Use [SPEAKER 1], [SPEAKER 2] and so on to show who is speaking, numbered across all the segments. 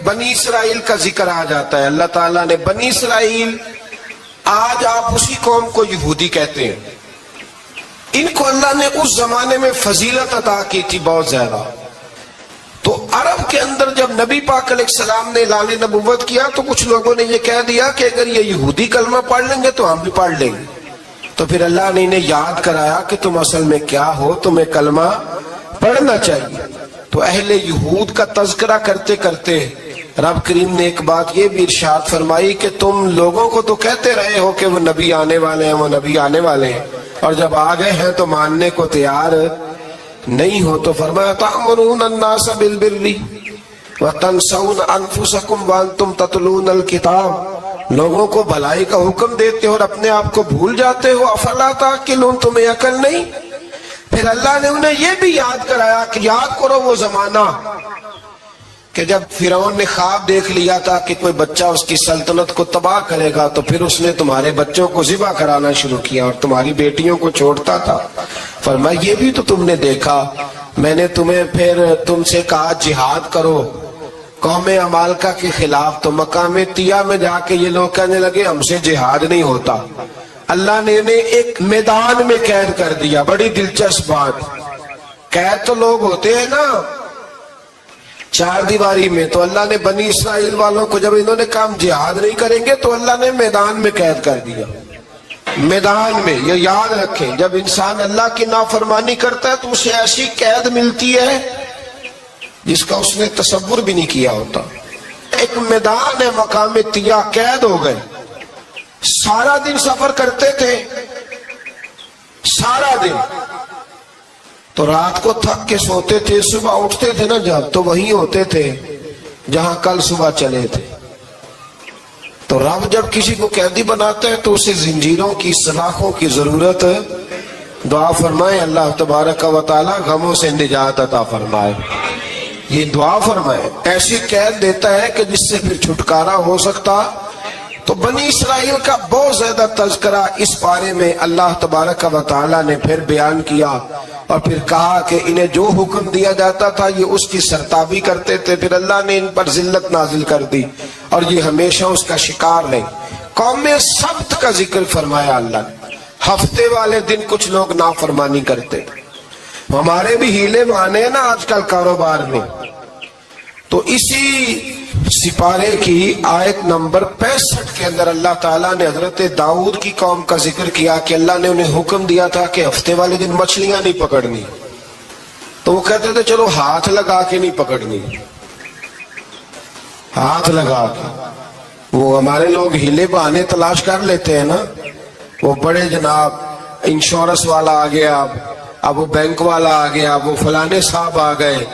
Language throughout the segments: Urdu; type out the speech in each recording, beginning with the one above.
[SPEAKER 1] بنی اسرائیل کا ذکر آ جاتا ہے. اللہ تعالیٰ نے بنی اسرائیل، آج آپ اسی قوم کو یہودی کہتے ہیں. ان کو اللہ نے اس زمانے میں فضیلت عطا کی تھی بہت زیادہ. تو عرب کے اندر جب نبی پاک علیہ السلام نے اعلان نبوت کیا تو کچھ لوگوں نے یہ کہہ دیا کہ اگر یہ یہودی کلمہ پڑھ لیں گے تو ہم بھی پڑھ لیں گے. تو پھر اللہ نے انہیں یاد کرایا کہ تم اصل میں کیا ہو، تمہیں کلمہ پڑھنا چاہیے. تو اہل یہود کا تذکرہ کرتے کرتے رب کریم نے ایک بات یہ بھی ارشاد فرمائی کہ تم لوگوں کو تو کہتے رہے ہو کہ وہ نبی آنے والے ہیں، وہ نبی آنے والے ہیں، اور جب آ گئے ہیں تو ماننے کو تیار نہیں ہو. تو فرمایا تأمرون الناس بالبر وتنسون انفسکم وانتم تتلون الکتاب، لوگوں کو بھلائی کا حکم دیتے ہو اور اپنے آپ کو بھول جاتے ہو. افلا تعقلون، تمہیں عقل نہیں؟ پھر اللہ نے انہیں یہ بھی یاد کرایا کہ یاد کرو وہ زمانہ کہ جب فرعون نے خواب دیکھ لیا تھا کہ کوئی بچہ اس کی سلطنت کو تباہ کرے گا، تو پھر اس نے تمہارے بچوں کو ذبح کرانا شروع کیا اور تمہاری بیٹیوں کو چھوڑتا تھا. فرمایا یہ بھی تو تم نے دیکھا. میں نے تمہیں پھر تم سے کہا جہاد کرو قوم عمالقہ کے خلاف، تو مقام طیہ میں جا کے یہ لوگ کہنے لگے ہم سے جہاد نہیں ہوتا. اللہ نے انہیں ایک میدان میں قید کر دیا. بڑی دلچسپ بات، قید تو لوگ ہوتے ہیں نا چار دیواری میں، تو اللہ نے بنی اسرائیل والوں کو جب انہوں نے کہا ہم جہاد نہیں کریں گے تو اللہ نے میدان میں قید کر دیا. میدان میں، یہ یاد رکھیں، جب انسان اللہ کی نافرمانی کرتا ہے تو اسے ایسی قید ملتی ہے جس کا اس نے تصور بھی نہیں کیا ہوتا. ایک میدان ہے مقام طیہ، قید ہو گئے. سارا دن سفر کرتے تھے، سارا دن، تو رات کو تھک کے سوتے تھے، صبح اٹھتے تھے نا جب تو وہیں ہوتے تھے جہاں کل صبح چلے تھے. تو رب جب کسی کو قیدی بناتا ہے تو اسے زنجیروں کی، سلاخوں کی ضرورت. دعا فرمائے اللہ تبارک و تعالی غموں سے نجات عطا فرمائے. یہ دعا فرمائے، ایسی قید دیتا ہے کہ جس سے پھر چھٹکارا ہو سکتا. تو بنی اسرائیل کا بہت زیادہ تذکرہ اس پارے میں اللہ تبارک و تعالی نے پھر بیان کیا، اور پھر کہا کہ انہیں جو حکم دیا جاتا تھا یہ اس کی سرتابی کرتے تھے. پھر اللہ نے ان پر ذلت نازل کر دی اور یہ ہمیشہ اس کا شکار رہے. قوم سبت کا ذکر فرمایا اللہ نے. ہفتے والے دن کچھ لوگ نافرمانی کرتے. ہمارے بھی ہیلے بہانے ہیں نا آج کل کاروبار میں. تو اسی سپارے کی آیت نمبر 65 کے اندر اللہ تعالیٰ نے حضرت داؤد کی قوم کا ذکر کیا کہ اللہ نے انہیں حکم دیا تھا کہ ہفتے والے دن مچھلیاں نہیں پکڑنی. تو وہ کہتے تھے چلو ہاتھ لگا کے نہیں پکڑنی، ہاتھ لگا کے. وہ ہمارے لوگ ہیلے بہانے تلاش کر لیتے ہیں نا. وہ بڑے جناب انشورنس والا آ گیا، اب وہ بینک والا آ گیا، وہ فلانے صاحب آ گئے،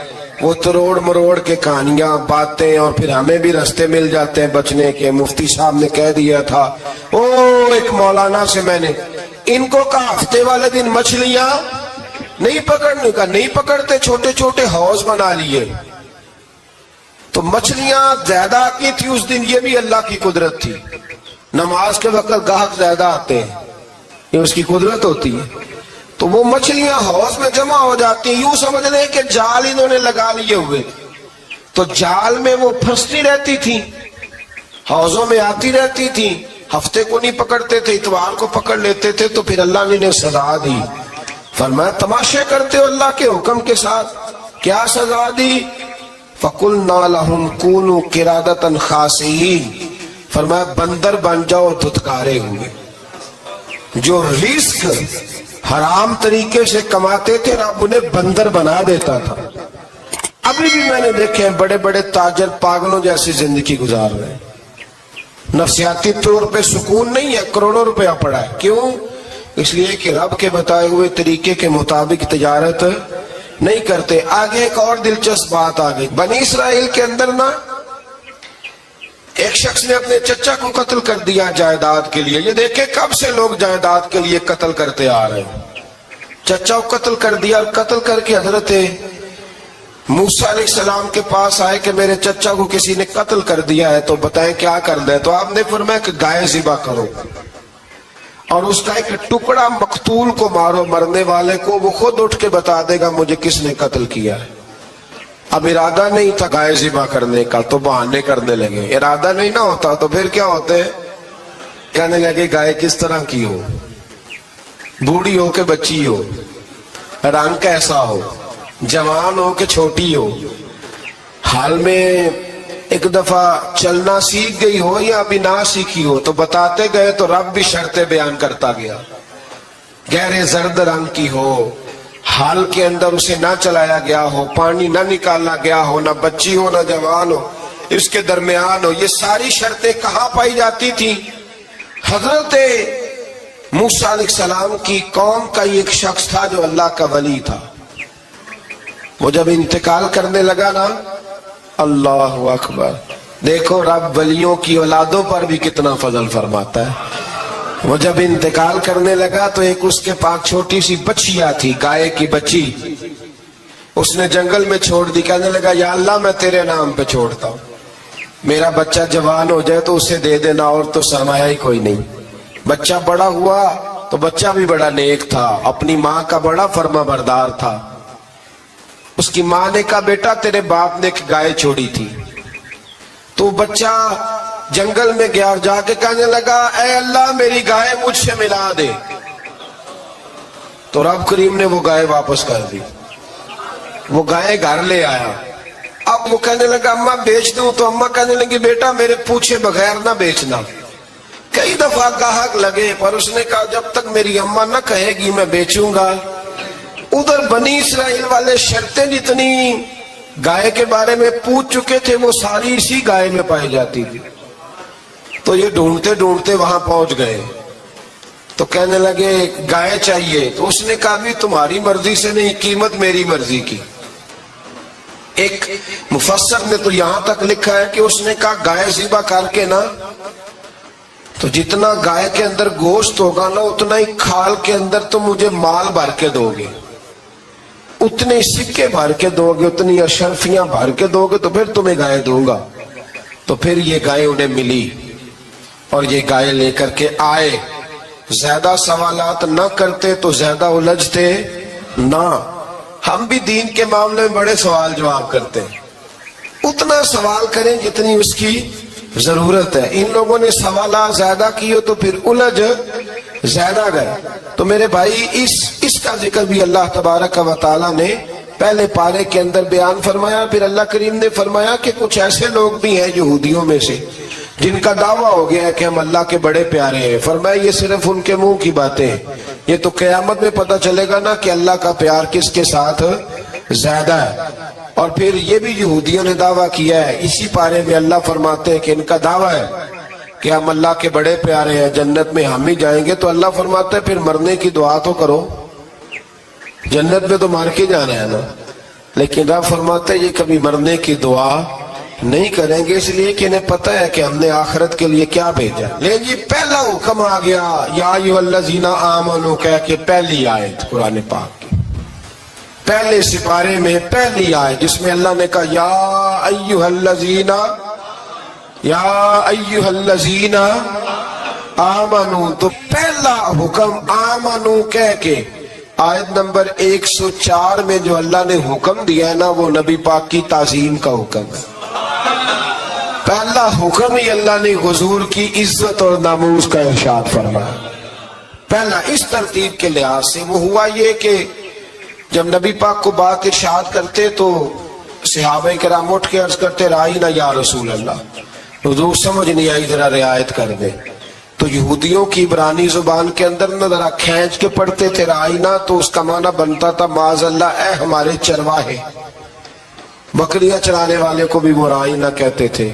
[SPEAKER 1] وہ تروڑ مروڑ کے کہانیاں باتیں، اور پھر ہمیں بھی رستے مل جاتے ہیں بچنے کے. مفتی صاحب نے کہہ دیا تھا، ایک مولانا سے میں نے ان کو کہا ہفتے والے دن مچھلیاں نہیں پکڑنے کا. نہیں پکڑتے، چھوٹے چھوٹے حوض بنا لیے. تو مچھلیاں زیادہ آتی تھی اس دن، یہ بھی اللہ کی قدرت تھی. نماز کے وقت گاہک زیادہ آتے ہیں، یہ اس کی قدرت ہوتی ہے. تو وہ مچھلیاں حوض میں جمع ہو جاتی ہیں. یوں سمجھ لیں کہ جال انہوں نے لگا لیے ہوئے، تو جال میں وہ پھنستی رہتی تھی، حوضوں میں آتی رہتی تھی. ہفتے کو نہیں پکڑتے تھے، اتوار کو پکڑ لیتے تھے. تو پھر اللہ نے انہیں سزا دی. فرمایا تماشے کرتے ہو اللہ کے حکم کے ساتھ. کیا سزا دی؟ فَقُلْنَا لَهُمْ كُونُوا قِرَادَةً خَاسِئِينَ، فرمایا بندر بن جاؤ دھتکارے ہوئے. جو رزق حرام طریقے سے کماتے تھے رب انہیں بندر بنا دیتا تھا. ابھی بھی میں نے دیکھے ہیں بڑے بڑے تاجر پاگلوں جیسی زندگی گزار رہے ہیں. نفسیاتی طور پہ سکون نہیں ہے، کروڑوں روپیہ پڑا ہے. کیوں؟ اس لیے کہ رب کے بتائے ہوئے طریقے کے مطابق تجارت نہیں کرتے. آگے ایک اور دلچسپ بات آ گئی. بنی اسرائیل کے اندر نا ایک شخص نے اپنے چچا کو قتل کر دیا جائیداد کے لیے. یہ دیکھیں کب سے لوگ جائیداد کے لیے قتل کرتے آ رہے ہیں. چچا کو قتل کر دیا، اور قتل کر کے حضرت موسیٰ علیہ السلام کے پاس آئے کہ میرے چچا کو کسی نے قتل کر دیا ہے تو بتائیں کیا کر دیں. تو آپ نے فرمایا کہ گائے ذبح کرو اور اس کا ایک ٹکڑا مقتول کو مارو، مرنے والے کو. وہ خود اٹھ کے بتا دے گا مجھے کس نے قتل کیا ہے. اب ارادہ نہیں تھا گائے ذبح کرنے کا تو بہانے کرنے لگے. ارادہ نہیں نہ ہوتا تو پھر کیا ہوتے؟ کہنے لگے گائے کس طرح کی ہو, بوڑھی ہو کہ بچی ہو, رنگ کیسا ہو, جوان ہو کہ چھوٹی ہو, حال میں ایک دفعہ چلنا سیکھ گئی ہو یا ابھی نہ سیکھی ہو. تو بتاتے گئے تو رب بھی شرطیں بیان کرتا گیا. گہرے زرد رنگ کی ہو, حال کے اندر اسے نہ چلایا گیا ہو, پانی نہ نکالا گیا ہو, نہ بچی ہو نہ جوان ہو, اس کے درمیان ہو. یہ ساری شرطیں کہاں پائی جاتی تھی؟ حضرت موسیٰ علیہ السلام کی قوم کا ایک شخص تھا جو اللہ کا ولی تھا. وہ جب انتقال کرنے لگا نا, اللہ اکبر, دیکھو رب ولیوں کی اولادوں پر بھی کتنا فضل فرماتا ہے. وہ جب انتقال کرنے لگا تو ایک اس کے پاس چھوٹی سی بچیا تھی, گائے کی بچی, اس نے جنگل میں چھوڑ دی. کہنے لگا یا اللہ میں تیرے نام پہ چھوڑتا ہوں, میرا بچہ جوان ہو جائے تو اسے دے دینا, اور تو سرمایہ ہی کوئی نہیں. بچہ بڑا ہوا تو بچہ بھی بڑا نیک تھا, اپنی ماں کا بڑا فرما بردار تھا. اس کی ماں نے کہا بیٹا تیرے باپ نے ایک گائے چھوڑی تھی. تو بچہ جنگل میں گیا اور جا کے کہنے لگا اے اللہ میری گائے مجھ سے ملا دے. تو رب کریم نے وہ گائے واپس کر دی. وہ گائے گھر لے آیا. اب وہ کہنے لگا اماں بیچ دوں, تو اماں کہنے لگی بیٹا میرے پوچھے بغیر نہ بیچنا. کئی دفعہ گاہک لگے پر اس نے کہا جب تک میری اماں نہ کہے گی میں بیچوں گا. ادھر بنی اسرائیل والے شرطیں جتنی گائے کے بارے میں پوچھ چکے تھے وہ ساری اسی گائے میں پائی جاتی تھی. تو یہ ڈھونڈتے ڈھونڈتے وہاں پہنچ گئے تو کہنے لگے گائے چاہیے. تو اس نے کہا بھی تمہاری مرضی سے نہیں, قیمت میری مرضی کی. ایک مفسر نے تو یہاں تک لکھا ہے کہ اس نے کہا گائے ذبح کر کے نا تو جتنا گائے کے اندر گوشت ہوگا نا اتنا ہی کھال کے اندر تم مجھے مال بھر کے دو گے, اتنے سکے بھر کے دو گے, اتنی اشرفیاں بھر کے دو گے تو پھر تمہیں گائے دوں گا. تو پھر یہ گائے انہیں ملی اور یہ گائے لے کر کے آئے. زیادہ سوالات نہ کرتے تو زیادہ الجھتے نہ. ہم بھی دین کے معاملے میں بڑے سوال جواب کرتے ہیں, اتنا سوال کریں جتنی اس کی ضرورت ہے. ان لوگوں نے سوالات زیادہ کیے تو پھر الجھ زیادہ گئے. تو میرے بھائی اس کا ذکر بھی اللہ تبارک و تعالیٰ نے پہلے پارے کے اندر بیان فرمایا. پھر اللہ کریم نے فرمایا کہ کچھ ایسے لوگ بھی ہیں یہودیوں میں سے جن کا دعویٰ ہو گیا ہے کہ ہم اللہ کے بڑے پیارے ہیں. فرمایا یہ صرف ان کے منہ کی باتیں ہیں, یہ تو قیامت میں پتہ چلے گا نا کہ اللہ کا پیار کس کے ساتھ زیادہ ہے. اور پھر یہ بھی یہودیوں نے دعویٰ کیا ہے. اسی پارے میں اللہ فرماتے ہیں کہ ان کا دعویٰ ہے کہ ہم اللہ کے بڑے پیارے ہیں, جنت میں ہم ہی جائیں گے. تو اللہ فرماتے ہیں پھر مرنے کی دعا تو کرو, جنت میں تو مار کے جانا ہے نا. لیکن رب فرماتے ہیں یہ کبھی مرنے کی دعا نہیں کریں گے, اس لیے کہ انہیں پتہ ہے کہ ہم نے آخرت کے لیے کیا بھیجا. لیکن جی پہلا حکم آ گیا یا ایھا الذین آمنوا کہہ کے پہلی آیت قرآن پاک کی پہلے سپارے میں پہلی آیت جس میں اللہ نے کہا یا ایھا الذین آمنوا. تو پہلا حکم آمنوا کہہ کے آیت نمبر 104 میں جو اللہ نے حکم دیا ہے نا وہ نبی پاک کی تعظیم کا حکم ہے. پہلا حکم ہی اللہ نے حضور کی عزت اور ناموس کا ارشاد فرمایا. پہلا اس ترتیب کے لحاظ سے وہ ہوا یہ کہ جب نبی پاک کو بات ارشاد کرتے تو صحابہ کرام اٹھ کے عرض کرتے رائینا یا رسول اللہ, حضور سمجھ نہیں آئی ذرا رعایت کر دے. تو یہودیوں کی عبرانی زبان کے اندر نہ ذرا کھینچ کے پڑھتے تھے رائینا, تو اس کا معنی بنتا تھا معاذ اللہ اے ہمارے چرواہے. بکریاں چرانے والے کو بھی وہ رائینا کہتے تھے.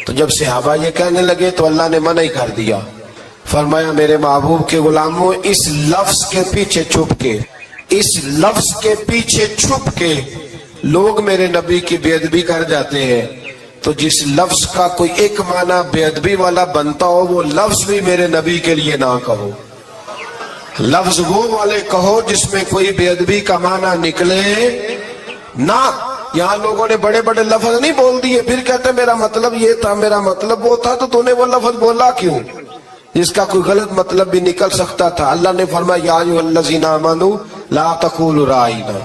[SPEAKER 1] تو جب صحابہ یہ کہنے لگے تو اللہ نے منع ہی کر دیا. فرمایا میرے محبوب کے غلاموں اس لفظ کے پیچھے چھپ کے, اس لفظ کے پیچھے چھپ کے لوگ میرے نبی کی بے ادبی کر جاتے ہیں. تو جس لفظ کا کوئی ایک معنی بے ادبی والا بنتا ہو وہ لفظ بھی میرے نبی کے لیے نہ کہو. لفظ وہ والے کہو جس میں کوئی بے ادبی کا معنی نکلے نہ. یہاں لوگوں نے بڑے بڑے لفظ نہیں بول دیے پھر کہتے میرا مطلب یہ تھا, میرا مطلب وہ تھا. تو نے وہ لفظ بولا کیوں جس کا کوئی غلط مطلب بھی نکل سکتا تھا. اللہ نے فرمایا یا ایھا الذین آمنوا لا تقولوا رائینا,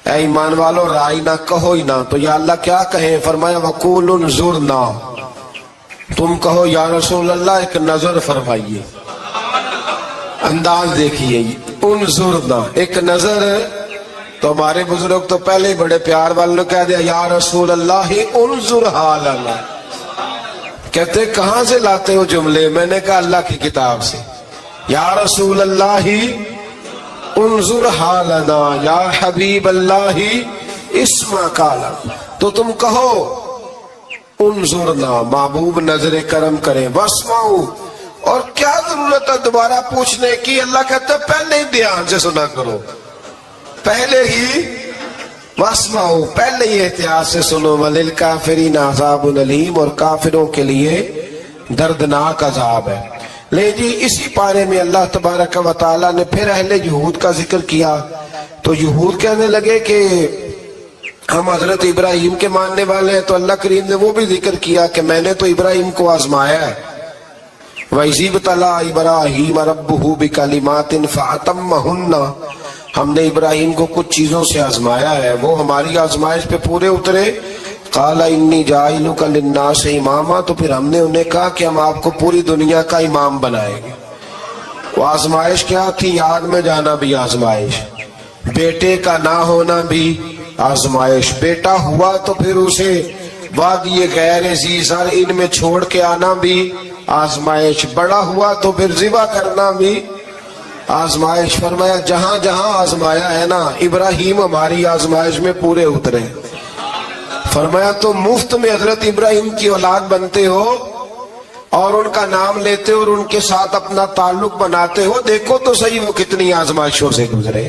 [SPEAKER 1] اے ایمان والو رائی نہ کہو ہی نہ. تو یا اللہ کیا کہیں؟ فرمایا وقول انظرنا، تم کہو یا رسول اللہ ایک نظر فرمائیے. انداز دیکھیے، انظرنا ایک نظر. تو ہمارے بزرگ تو پہلے ہی بڑے پیار والوں نے کہہ دیا یا رسول اللہ انظر حالنا. کہتے کہاں سے لاتے ہو جملے؟ میں نے کہا اللہ کی کتاب سے. یا رسول اللہ انظر حالنا یا حبیب اللہ اسمع قالا. تو تم کہو انظرنا، محبوب نظر کرم کریں. واسمعوا، اور کیا ضرورت ہے دوبارہ پوچھنے کی؟ اللہ کہتا ہے پہلے ہی دھیان سے سنا کرو، پہلے ہی واسمعوا، پہلے ہی احتیاط سے سنو. وللکافرین عذاب علیم، اور کافروں کے لیے دردناک عذاب ہے. لے جی اسی پارے میں اللہ تبارک و تعالیٰ نے پھر اہل یہود کا ذکر کیا. تو یہود کہنے لگے کہ ہم حضرت ابراہیم کے ماننے والے ہیں. تو اللہ کریم نے وہ بھی ذکر کیا کہ میں نے تو ابراہیم کو آزمایا ہے. وَإِذِ ابْتَلَىٰ إِبْرَاهِيمَ رَبُّهُ بِكَلِمَاتٍ فَأَتَمَّهُنَّ، ہم نے ابراہیم کو کچھ چیزوں سے آزمایا ہے، وہ ہماری آزمائش پہ پورے اترے. قَالَ إِنِّي جَاعِلُكَ لِلنَّاسِ إِمَامًا، تو پھر ہم نے انہیں کہا کہ ہم آپ کو پوری دنیا کا امام بنائیں گے. وہ آزمائش کیا تھی؟ آگ میں جانا بھی آزمائش، بیٹے کا نہ ہونا بھی آزمائش. بیٹا ہوا تو پھر اسے وادی غیر ذی زرع ان میں چھوڑ کے آنا بھی آزمائش. بڑا ہوا تو پھر ذبح کرنا بھی آزمائش. فرمایا جہاں جہاں آزمایا ہے نا، ابراہیم ہماری آزمائش میں پورے اترے. فرمایا تو مفت میں حضرت ابراہیم کی اولاد بنتے ہو اور ان کا نام لیتے ہو اور ان کے ساتھ اپنا تعلق بناتے ہو، دیکھو تو صحیح وہ کتنی آزمائشوں سے گزرے.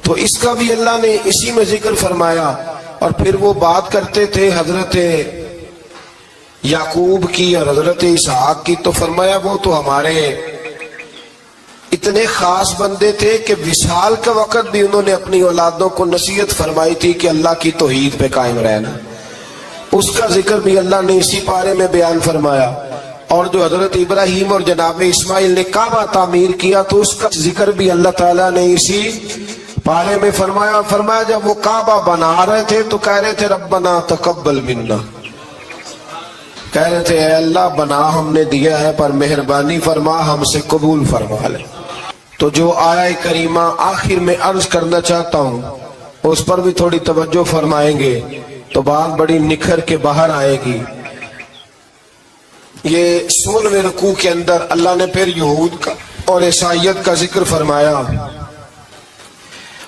[SPEAKER 1] تو اس کا بھی اللہ نے اسی میں ذکر فرمایا. اور پھر وہ بات کرتے تھے حضرت یعقوب کی اور حضرت اسحاق کی. تو فرمایا وہ تو ہمارے اتنے خاص بندے تھے کہ وصال کے وقت بھی انہوں نے اپنی اولادوں کو نصیحت فرمائی تھی کہ اللہ کی توحید پہ قائم رہنا. اس کا ذکر بھی اللہ نے اسی پارے میں بیان فرمایا. اور جو حضرت ابراہیم اور جناب اسماعیل نے کعبہ تعمیر کیا تو اس کا ذکر بھی اللہ تعالیٰ نے اسی پارے میں فرمایا. فرمایا جب وہ کعبہ بنا رہے تھے تو کہہ رہے تھے ربنا تقبل منا، کہہ رہے تھے اے اللہ بنا ہم نے دیا ہے پر مہربانی فرما ہم سے قبول فرما لے. تو جو آیہ کریمہ آخر میں عرض کرنا چاہتا ہوں اس پر بھی تھوڑی توجہ فرمائیں گے تو بات بڑی نکھر کے باہر آئے گی. یہ 16ویں رکوع کے اندر اللہ نے پھر یہود کا اور عیسائیت کا ذکر فرمایا.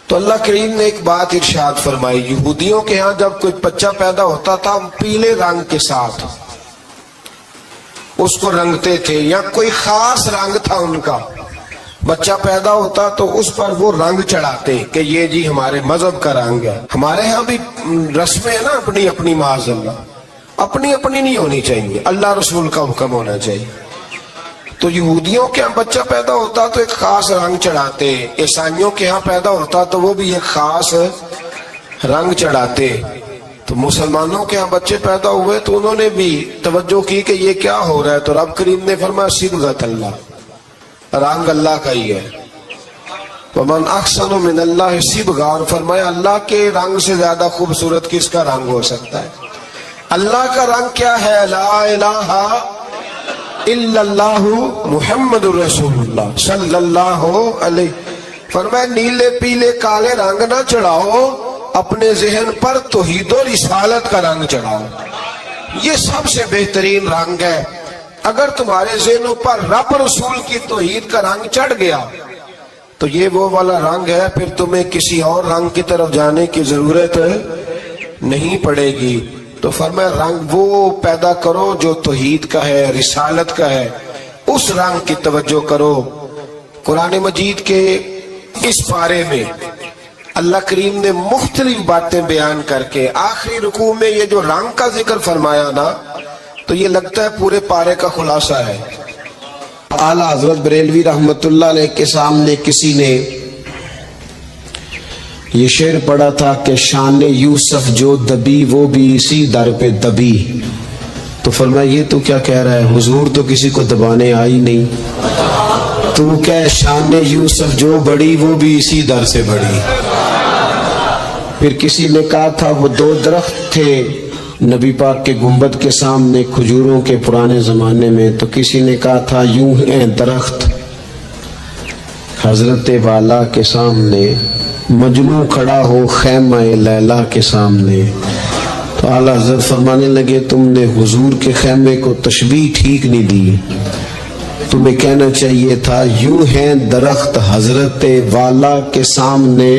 [SPEAKER 1] تو اللہ کریم نے ایک بات ارشاد فرمائی. یہودیوں کے ہاں جب کوئی بچہ پیدا ہوتا تھا پیلے رنگ کے ساتھ اس کو رنگتے تھے، یا کوئی خاص رنگ تھا ان کا. بچہ پیدا ہوتا تو اس پر وہ رنگ چڑھاتے کہ یہ جی ہمارے مذہب کا رنگ ہے. ہمارے ہاں بھی رسمیں ہیں نا اپنی اپنی، معاذ اللہ اپنی اپنی نہیں ہونی چاہیے، اللہ رسول کا حکم ہونا چاہیے. تو یہودیوں کے ہاں بچہ پیدا ہوتا تو ایک خاص رنگ چڑھاتے، عیسائیوں کے ہاں پیدا ہوتا تو وہ بھی ایک خاص رنگ چڑھاتے. تو مسلمانوں کے ہاں بچے پیدا ہوئے تو انہوں نے بھی توجہ کی کہ یہ کیا ہو رہا ہے. تو رب کریم نے فرمایا صبغۃ اللہ، رنگ اللہ کا ہی ہے. ومن احسن من اللہ صبغہ، اور فرمایا اللہ کے رنگ سے زیادہ خوبصورت کس کا رنگ ہو سکتا ہے؟ اللہ کا رنگ کیا ہے؟ لا الہ الا اللہ محمد الرسول اللہ صلی اللہ علیہ. فرمایا نیلے پیلے کالے رنگ نہ چڑھاؤ، اپنے ذہن پر توحید و رسالت کا رنگ چڑھاؤ. یہ سب سے بہترین رنگ ہے. اگر تمہارے ذہنوں پر رب رسول کی توحید کا رنگ چڑھ گیا تو یہ وہ والا رنگ ہے، پھر تمہیں کسی اور رنگ کی طرف جانے کی ضرورت نہیں پڑے گی. تو فرمایا رنگ وہ پیدا کرو جو توحید کا ہے، رسالت کا ہے، اس رنگ کی توجہ کرو. قرآن مجید کے اس پارے میں اللہ کریم نے مختلف باتیں بیان کر کے آخری رکوع میں یہ جو رنگ کا ذکر فرمایا نا تو یہ لگتا ہے پورے پارے کا خلاصہ ہے. اعلیٰ حضرت بریلوی رحمت اللہ علیہ کے سامنے کسی نے یہ شعر پڑھا تھا کہ شان یوسف جو دبی وہ بھی اسی در پہ دبی. تو فرمایا یہ تو کیا کہہ رہا ہے، حضور تو کسی کو دبانے آئی نہیں، تو کہ شان یوسف جو بڑی وہ بھی اسی در سے بڑی. پھر کسی نے کہا تھا وہ دو درخت تھے نبی پاک کے گنبد کے سامنے کھجوروں کے پرانے زمانے میں، تو کسی نے کہا تھا یوں ہیں درخت حضرت والا کے سامنے، مجنوں کھڑا ہو خیمہ لیلا کے سامنے۔ تو اعلیٰ حضرت فرمانے لگے تم نے حضور کے خیمے کو تشبیہ ٹھیک نہیں دی، تمہیں کہنا چاہیے تھا یوں ہیں درخت حضرت والا کے سامنے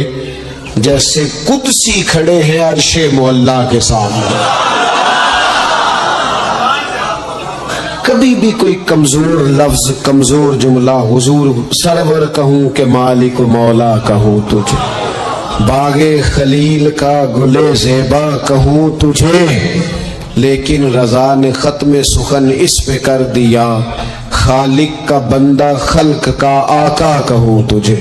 [SPEAKER 1] جیسے قدسی کھڑے ہیں عرش معلیٰ کے سامنے۔ کبھی بھی کوئی کمزور لفظ، کمزور جملہ حضور سرور کہوں کہ مالک و مولا کہوں تجھے، باغ خلیل کا گلے زیبا کہوں تجھے، لیکن رضا نے ختم سخن اس پہ کر دیا، خالق کا بندہ خلق کا آقا کہوں تجھے۔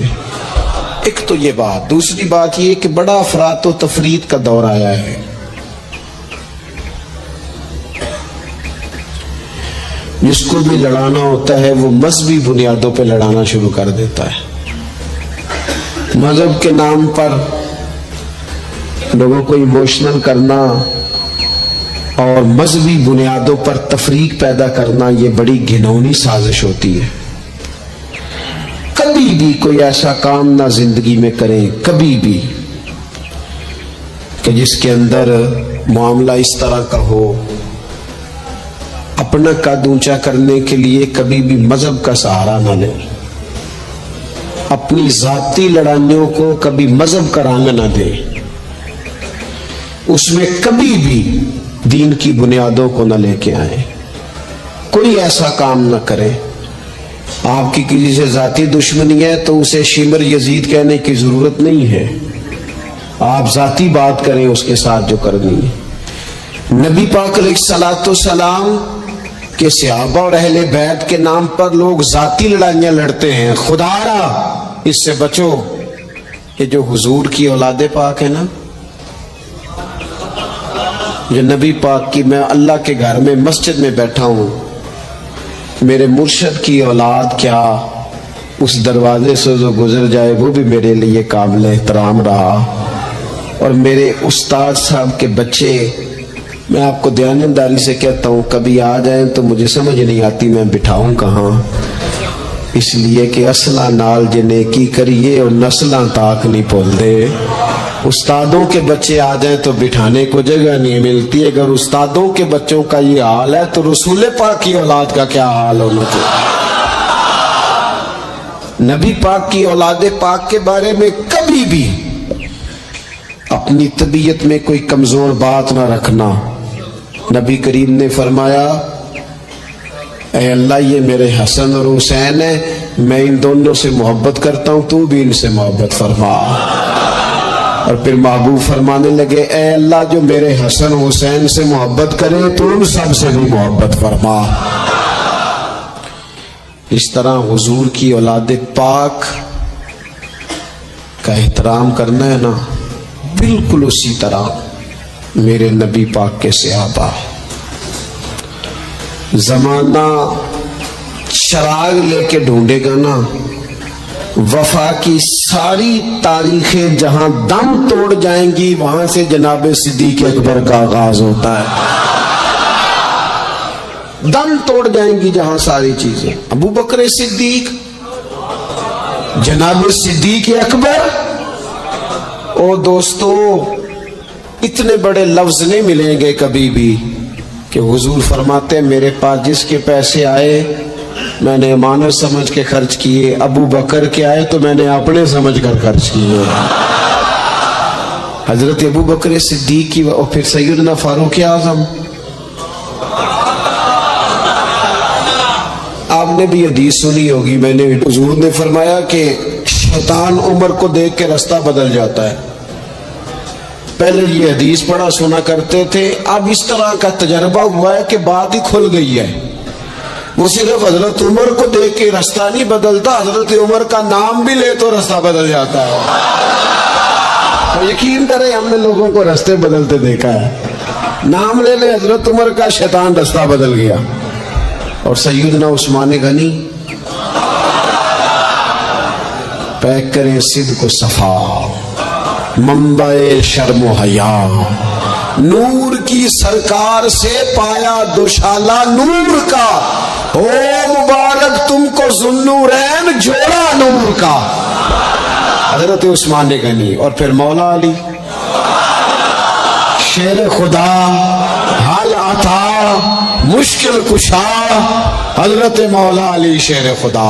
[SPEAKER 1] ایک تو یہ بات، دوسری بات یہ کہ بڑا افراط و تفریط کا دور آیا ہے۔ جس کو بھی لڑانا ہوتا ہے وہ مذہبی بنیادوں پہ لڑانا شروع کر دیتا ہے، مذہب کے نام پر لوگوں کو ایموشنل کرنا اور مذہبی بنیادوں پر تفریق پیدا کرنا، یہ بڑی گھناؤنی سازش ہوتی ہے۔ کبھی بھی کوئی ایسا کام نہ زندگی میں کریں، کبھی بھی، کہ جس کے اندر معاملہ اس طرح کا ہو۔ اپنا قد اونچا کرنے کے لیے کبھی بھی مذہب کا سہارا نہ لیں، اپنی ذاتی لڑائیوں کو کبھی مذہب کا رنگ نہ دیں، اس میں کبھی بھی دین کی بنیادوں کو نہ لے کے آئیں، کوئی ایسا کام نہ کریں۔ آپ کی کسی سے ذاتی دشمنی ہے تو اسے شمر یزید کہنے کی ضرورت نہیں ہے، آپ ذاتی بات کریں اس کے ساتھ جو کرنی ہے۔ نبی پاک علیہ الصلوۃ والسلام کہ صحابہ اور اہل بیت کے نام پر لوگ ذاتی لڑائیاں لڑتے ہیں، خدا را اس سے بچو۔ یہ جو حضور کی اولاد پاک ہے نا، جو نبی پاک کی، میں اللہ کے گھر میں مسجد میں بیٹھا ہوں، میرے مرشد کی اولاد کیا اس دروازے سے جو گزر جائے وہ بھی میرے لیے قابل احترام رہا، اور میرے استاد صاحب کے بچے، میں آپ کو دیانتداری سے کہتا ہوں کبھی آ جائیں تو مجھے سمجھ نہیں آتی میں بٹھاؤں کہاں، اس لیے کہ اصلہ نال جے نیکی کریے اور نسلاں تاک نہیں بھول دے۔ استادوں کے بچے آ جائیں تو بٹھانے کو جگہ نہیں ملتی، اگر استادوں کے بچوں کا یہ حال ہے تو رسول پاک کی اولاد کا کیا حال ہونا چاہیے۔ نبی پاک کی اولاد پاک کے بارے میں کبھی بھی اپنی طبیعت میں کوئی کمزور بات نہ رکھنا۔ نبی کریم نے فرمایا اے اللہ یہ میرے حسن اور حسین ہیں، میں ان دونوں سے محبت کرتا ہوں، تو بھی ان سے محبت فرما۔ اور پھر محبوب فرمانے لگے اے اللہ جو میرے حسن حسین سے محبت کرے تو ان سب سے بھی محبت فرما۔ اس طرح حضور کی اولاد پاک کا احترام کرنا ہے نا، بالکل اسی طرح میرے نبی پاک کے صحابہ۔ زمانہ چراغ لے کے ڈھونڈے گا نا، وفا کی ساری تاریخیں جہاں دم توڑ جائیں گی وہاں سے جناب صدیق اکبر کا آغاز ہوتا ہے۔ دم توڑ جائیں گی جہاں ساری چیزیں، ابو بکر صدیق، جناب صدیق اکبر۔ او دوستو اتنے بڑے لفظ نہیں ملیں گے کبھی بھی کہ حضور فرماتے میرے پاس جس کے پیسے آئے میں نے امانت سمجھ کے خرچ کیے، ابو بکر کے آئے تو میں نے اپنے سمجھ کر خرچ کیے۔ حضرت ابو بکر صدیق کی اور پھر سیدنا فاروق اعظم۔ آپ نے بھی حدیث سنی ہوگی، میں نے حضور نے فرمایا کہ شیطان عمر کو دیکھ کے رستہ بدل جاتا ہے۔ پہلے یہ حدیث پڑھا سنا کرتے تھے، اب اس طرح کا تجربہ ہوا ہے کہ بات ہی کھل گئی ہے۔ وہ صرف حضرت عمر کو دیکھ کے رستہ نہیں بدلتا، حضرت عمر کا نام بھی لے تو رستہ بدل جاتا ہے۔ تو یقین کریں ہم نے لوگوں کو رستے بدلتے دیکھا ہے، نام لے لے حضرت عمر کا، شیطان رستہ بدل گیا۔ اور سیدنا عثمان غنی، پیک کریں صدق و صفا، منبع شرم و حیا، نور کی سرکار سے پایا دوشالہ نور کا، او مبارک تم کو ذوالنورین جوڑا نور کا۔ حضرت عثمان غنی اور پھر مولا علی شیر خدا، حال عطا مشکل کشا، حضرت مولا علی شیر خدا۔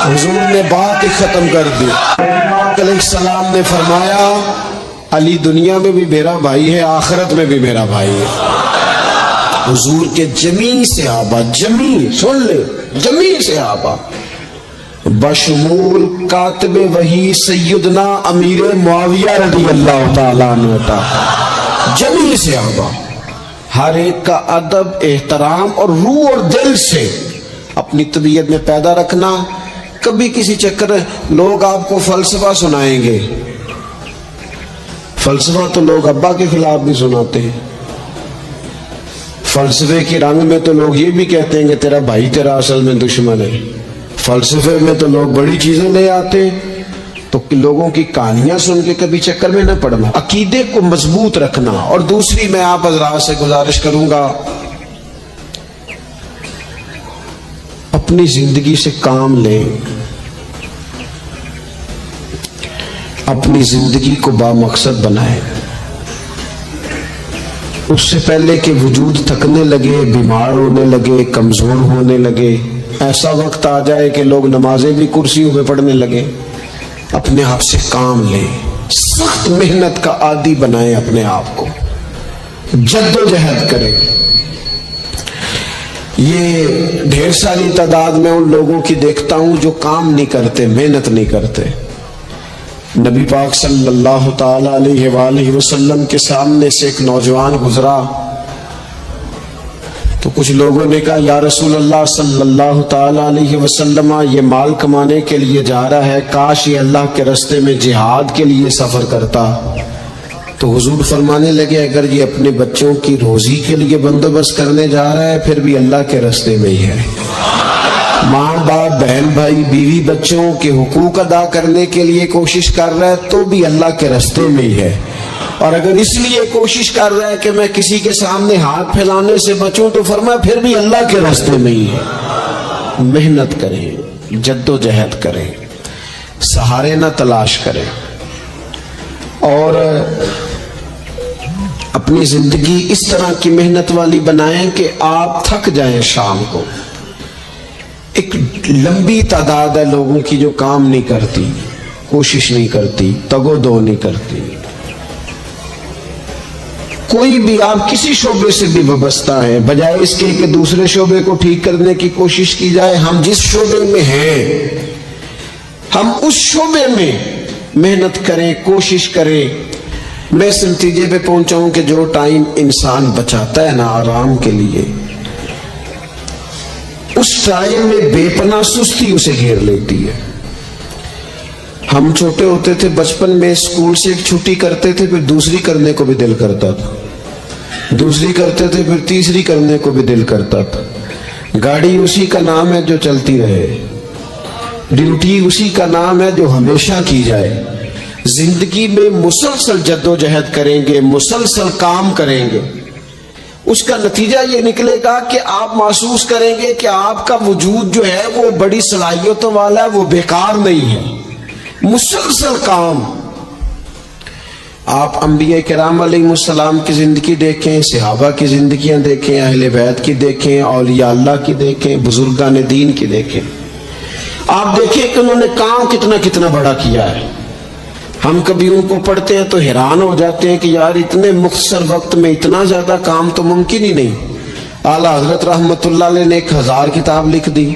[SPEAKER 1] حضور نے بات ہی ختم کر دی۔ علیہ السلام نے فرمایا علی دنیا میں بھی میرا بھائی ہے، آخرت میں بھی میرا بھائی ہے۔ حضور کے جمیع صحابہ، جمیع سن لے، جمیع صحابہ بشمول کاتب وحی سیدنا امیر معاویہ رضی اللہ تعالیٰ عنہ تھا، جمیع صحابہ ہر ایک کا ادب، احترام اور روح اور دل سے اپنی طبیعت میں پیدا رکھنا۔ کبھی کسی چکر لوگ آپ کو فلسفہ سنائیں گے، فلسفہ تو لوگ ابا کے خلاف بھی سناتے ہیں، فلسفے کی رنگ میں تو لوگ یہ بھی کہتے ہیں کہ تیرا بھائی تیرا اصل میں دشمن ہے، فلسفے میں تو لوگ بڑی چیزیں لے آتے ہیں۔ تو لوگوں کی کہانیاں سن کے کبھی چکر میں نہ پڑنا، عقیدے کو مضبوط رکھنا۔ اور دوسری میں آپ حضرات سے گزارش کروں گا، اپنی زندگی سے کام لیں، اپنی زندگی کو بامقصد بنائیں۔ اس سے پہلے کہ وجود تھکنے لگے، بیمار ہونے لگے، کمزور ہونے لگے، ایسا وقت آ جائے کہ لوگ نمازیں بھی کرسیوں پہ پڑھنے لگے، اپنے آپ سے کام لیں، سخت محنت کا عادی بنائیں اپنے آپ کو، جد و جہد کریں۔ یہ ڈھیر ساری تعداد میں ان لوگوں کی دیکھتا ہوں جو کام نہیں کرتے، محنت نہیں کرتے۔ نبی پاک صلی اللہ تعالی علیہ وآلہ وسلم کے سامنے سے ایک نوجوان گزرا تو کچھ لوگوں نے کہا یا رسول اللہ صلی اللہ تعالی علیہ وسلم، یہ مال کمانے کے لیے جا رہا ہے، کاش یہ اللہ کے راستے میں جہاد کے لیے سفر کرتا۔ تو حضور فرمانے لگے اگر یہ اپنے بچوں کی روزی کے لیے بندوبست کرنے جا رہا ہے پھر بھی اللہ کے راستے میں ہی ہے۔ ماں باپ، بہن بھائی، بیوی بچوں کے حقوق ادا کرنے کے لیے کوشش کر رہا ہے تو بھی اللہ کے راستے میں ہی ہے۔ اور اگر اس لیے کوشش کر رہا ہے کہ میں کسی کے سامنے ہاتھ پھیلانے سے بچوں تو فرمایا پھر بھی اللہ کے راستے میں ہی ہے۔ محنت کریں، جد و جہد کریں، سہارے نہ تلاش کریں، اور اپنی زندگی اس طرح کی محنت والی بنائیں کہ آپ تھک جائیں شام کو۔ ایک لمبی تعداد ہے لوگوں کی جو کام نہیں کرتی، کوشش نہیں کرتی، تگ و دو نہیں کرتی۔ کوئی بھی آپ کسی شعبے سے بھی وابستہ ہے، بجائے اس کے کہ دوسرے شعبے کو ٹھیک کرنے کی کوشش کی جائے، ہم جس شعبے میں ہیں ہم اس شعبے میں محنت کریں، کوشش کریں۔ میں اس نتیجے پہ پہنچا ہوں کہ جو ٹائم انسان بچاتا ہے نا آرام کے لیے، اس ٹائم میں بے پناہ سستی اسے گھیر لیتی ہے۔ ہم چھوٹے ہوتے تھے بچپن میں، اسکول سے ایک چھٹی کرتے تھے پھر دوسری کرنے کو بھی دل کرتا تھا، دوسری کرتے تھے پھر تیسری کرنے کو بھی دل کرتا تھا۔ گاڑی اسی کا نام ہے جو چلتی رہے، ڈیوٹی اسی کا نام ہے جو ہمیشہ کی جائے۔ زندگی میں مسلسل جد و جہد کریں گے، مسلسل کام کریں گے، اس کا نتیجہ یہ نکلے گا کہ آپ محسوس کریں گے کہ آپ کا وجود جو ہے وہ بڑی صلاحیتوں والا ہے، وہ بیکار نہیں ہے۔ مسلسل کام۔ آپ انبیاء کرام علیہ السلام کی زندگی دیکھیں، صحابہ کی زندگیاں دیکھیں، اہل بیت کی دیکھیں، اولیاء اللہ کی دیکھیں، بزرگان دین کی دیکھیں، آپ دیکھیں کہ انہوں نے کام کتنا کتنا بڑا کیا ہے۔ ہم کبھی ان کو پڑھتے ہیں تو حیران ہو جاتے ہیں کہ یار اتنے مختصر وقت میں اتنا زیادہ کام تو ممکن ہی نہیں۔ اعلیٰ حضرت رحمت اللہ علیہ نے 1000 کتاب لکھ دی،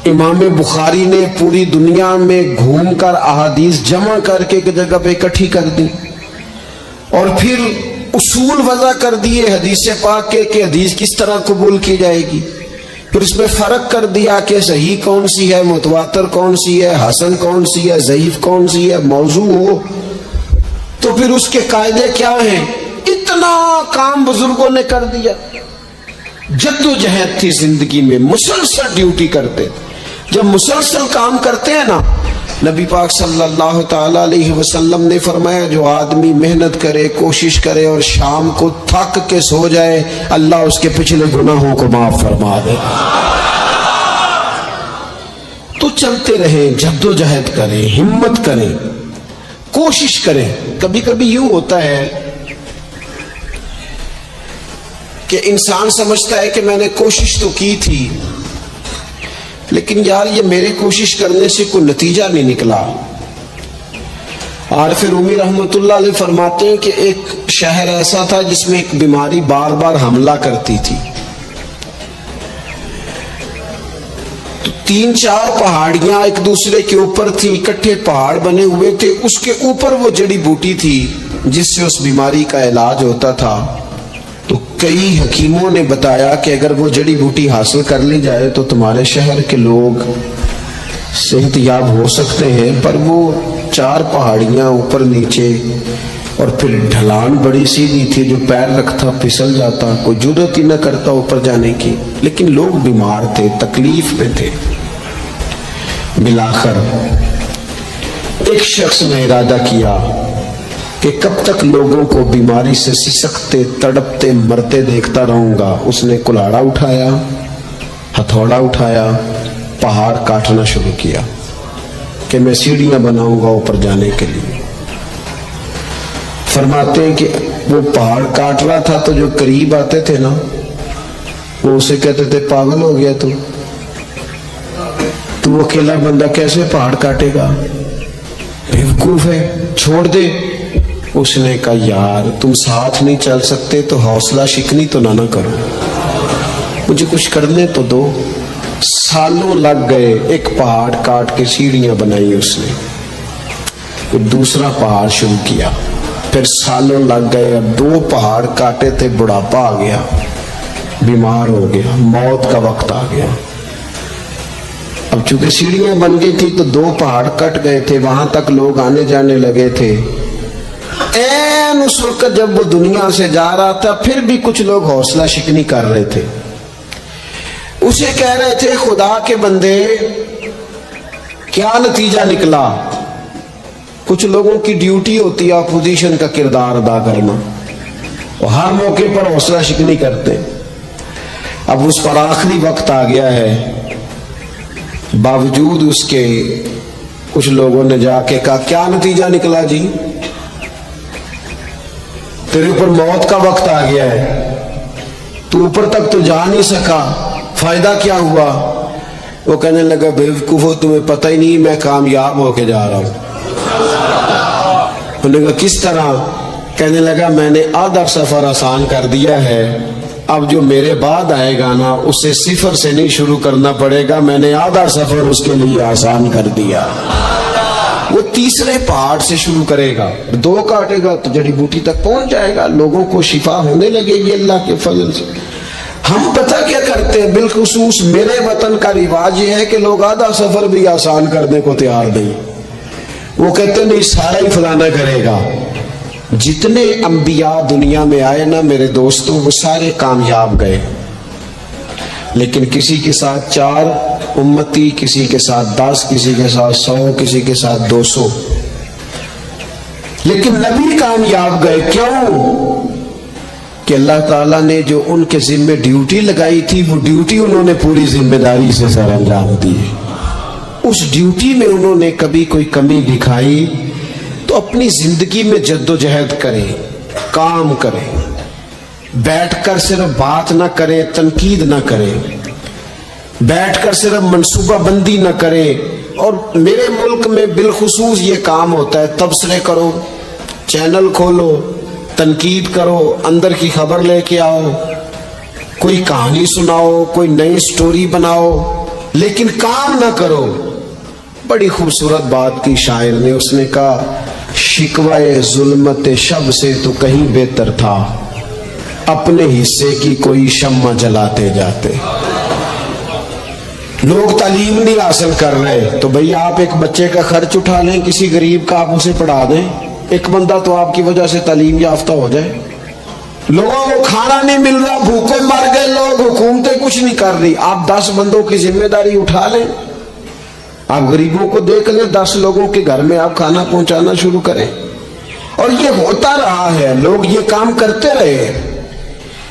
[SPEAKER 1] امام بخاری نے پوری دنیا میں گھوم کر احادیث جمع کر کے ایک جگہ پہ اکٹھی کر دی، اور پھر اصول وضع کر دیے حدیث پاک کے کہ حدیث کس طرح قبول کی جائے گی، پھر اس میں فرق کر دیا کہ صحیح کون سی ہے، متواتر کون سی ہے، حسن کون سی ہے، ضعیف کون سی ہے، موضوع ہو تو پھر اس کے قاعدے کیا ہیں۔ اتنا کام بزرگوں نے کر دیا۔ جد و جہد تھی زندگی میں، مسلسل ڈیوٹی کرتے۔ جب مسلسل کام کرتے ہیں نا نبی پاک صلی اللہ تعالی علیہ وسلم نے فرمایا جو آدمی محنت کرے کوشش کرے اور شام کو تھک کے سو جائے اللہ اس کے پچھلے گناہوں کو معاف فرما دے۔ تو چلتے رہیں، جد و جہد کریں، ہمت کریں، کوشش کریں۔ کبھی کبھی یوں ہوتا ہے کہ انسان سمجھتا ہے کہ میں نے کوشش تو کی تھی لیکن یار یہ میرے کوشش کرنے سے کوئی نتیجہ نہیں نکلا۔ عارف رومی رحمۃ اللہ علیہ فرماتے ہیں کہ ایک شہر ایسا تھا جس میں ایک بیماری بار بار حملہ کرتی تھی، تو 3-4 پہاڑیاں ایک دوسرے کے اوپر تھی، اکٹھے پہاڑ بنے ہوئے تھے، اس کے اوپر وہ جڑی بوٹی تھی جس سے اس بیماری کا علاج ہوتا تھا۔ تو کئی حکیموں نے بتایا کہ اگر وہ جڑی بوٹی حاصل کر لی جائے تو تمہارے شہر کے لوگ صحت یاب ہو سکتے ہیں، پر وہ 4 پہاڑیاں اوپر نیچے اور پھر ڈھلان بڑی سیدھی تھی، جو پیر رکھتا پھسل جاتا، کوئی جرأت ہی نہ کرتا اوپر جانے کی، لیکن لوگ بیمار تھے، تکلیف میں تھے۔ بالآخر ایک شخص نے ارادہ کیا کہ کب تک لوگوں کو بیماری سے سسکتے تڑپتے مرتے دیکھتا رہوں گا۔ اس نے کلاڑا اٹھایا، ہتھوڑا اٹھایا، پہاڑ کاٹنا شروع کیا کہ میں سیڑھیاں بناؤں گا اوپر جانے کے لیے۔ فرماتے ہیں کہ وہ پہاڑ کاٹ رہا تھا تو جو قریب آتے تھے نا وہ اسے کہتے تھے پاگل ہو گیا تو اکیلا بندہ کیسے پہاڑ کاٹے گا، بیوقوف ہے، چھوڑ دے۔ اس نے کہا یار تم ساتھ نہیں چل سکتے تو حوصلہ شکنی تو نہ کرو، مجھے کچھ کرنے تو دو۔ سالوں لگ گئے، ایک پہاڑ کاٹ کے سیڑھیاں بنائی اس نے، پھر دوسرا پہاڑ شروع کیا، پھر سالوں لگ گئے، اب 2 پہاڑ کاٹے تھے، بڑھاپا آ گیا، بیمار ہو گیا، موت کا وقت آ گیا۔ اب چونکہ سیڑھیاں بن گئی تھی تو 2 پہاڑ کٹ گئے تھے، وہاں تک لوگ آنے جانے لگے تھے۔ این اس وقت جب وہ دنیا سے جا رہا تھا پھر بھی کچھ لوگ حوصلہ شکنی کر رہے تھے، اسے کہہ رہے تھے خدا کے بندے کیا نتیجہ نکلا۔ کچھ لوگوں کی ڈیوٹی ہوتی ہے اپوزیشن کا کردار ادا کرنا، وہ ہر موقع پر حوصلہ شکنی کرتے۔ اب اس پر آخری وقت آ گیا ہے، باوجود اس کے کچھ لوگوں نے جا کے کہا کیا نتیجہ نکلا جی، تیرے اوپر موت کا وقت آ گیا ہے، تو اوپر تک تو جا نہیں سکا، فائدہ کیا ہوا؟ وہ کہنے لگا بیوقوفو تمہیں پتہ ہی نہیں میں کامیاب ہو کے جا رہا ہوں۔ انہوں نے کہا کس طرح؟ کہنے لگا میں نے آدھا سفر آسان کر دیا ہے، اب جو میرے بعد آئے گا نا اسے 0 سے نہیں شروع کرنا پڑے گا، میں نے آدھا سفر اس کے لیے آسان کر دیا۔ وہ تیسرے پہاڑ سے شروع کرے گا، 2 کاٹے گا تو جڑی بوٹی تک پہنچ جائے گا، لوگوں کو شفا ہونے لگے گی اللہ کے فضل سے۔ ہم پتہ کیا کرتے ہیں، بالخصوص میرے وطن کا رواج یہ ہے کہ لوگ آدھا سفر بھی آسان کرنے کو تیار نہیں، وہ کہتے نہیں سارا ہی فلانا کرے گا۔ جتنے انبیاء دنیا میں آئے نا میرے دوستوں وہ سارے کامیاب گئے، لیکن کسی کے ساتھ 4 امتی، کسی کے ساتھ 10، کسی کے ساتھ 100، کسی کے ساتھ 200، لیکن نبی کامیاب گئے۔ کیوں؟ کہ اللہ تعالیٰ نے جو ان کے ذمہ ڈیوٹی لگائی تھی وہ ڈیوٹی انہوں نے پوری ذمہ داری سے سر انجام دی۔ اس ڈیوٹی میں انہوں نے کبھی کوئی کمی دکھائی تو اپنی زندگی میں جد و جہد کریں، کام کریں، بیٹھ کر صرف بات نہ کریں، تنقید نہ کریں، بیٹھ کر صرف منصوبہ بندی نہ کریں۔ اور میرے ملک میں بالخصوص یہ کام ہوتا ہے، تبصرے کرو، چینل کھولو، تنقید کرو، اندر کی خبر لے کے آؤ، کوئی کہانی سناؤ، کوئی نئی سٹوری بناؤ، لیکن کام نہ کرو۔ بڑی خوبصورت بات کی شاعر نے، اس نے کہا شکوائے ظلمت شب سے تو کہیں بہتر تھا، اپنے حصے کی کوئی شمع جلاتے جاتے۔ لوگ تعلیم نہیں حاصل کر رہے تو بھئی آپ ایک بچے کا خرچ اٹھا لیں، کسی غریب کا آپ اسے پڑھا دیں، ایک بندہ تو آپ کی وجہ سے تعلیم یافتہ ہو جائے۔ لوگوں کو کھانا نہیں مل رہا، بھوکے مر گئے لوگ، حکومتیں کچھ نہیں کر رہی، آپ 10 بندوں کی ذمہ داری اٹھا لیں، آپ غریبوں کو دیکھ لیں، 10 لوگوں کے گھر میں آپ کھانا پہنچانا شروع کریں، اور یہ ہوتا رہا ہے، لوگ یہ کام کرتے رہے،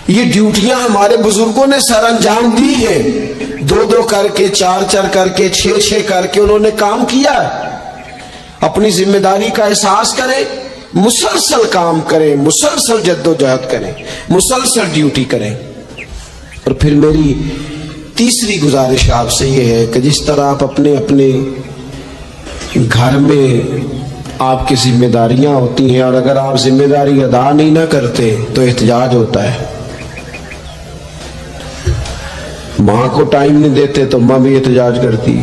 [SPEAKER 1] یہ ڈیوٹیاں ہمارے بزرگوں نے سر انجام دی ہے، 2 کر کے 4 کر کے 6 کر کے انہوں نے کام کیا ہے۔ اپنی ذمہ داری کا احساس کریں، مسلسل کام کریں، مسلسل جد و جہد کریں، مسلسل ڈیوٹی کریں۔ اور پھر میری تیسری گزارش آپ سے یہ ہے کہ جس طرح آپ اپنے گھر میں آپ کی ذمہ داریاں ہوتی ہیں، اور اگر آپ ذمہ داری ادا نہیں نہ کرتے تو احتجاج ہوتا ہے۔ ماں کو ٹائم نہیں دیتے تو ماں بھی احتجاج کرتی،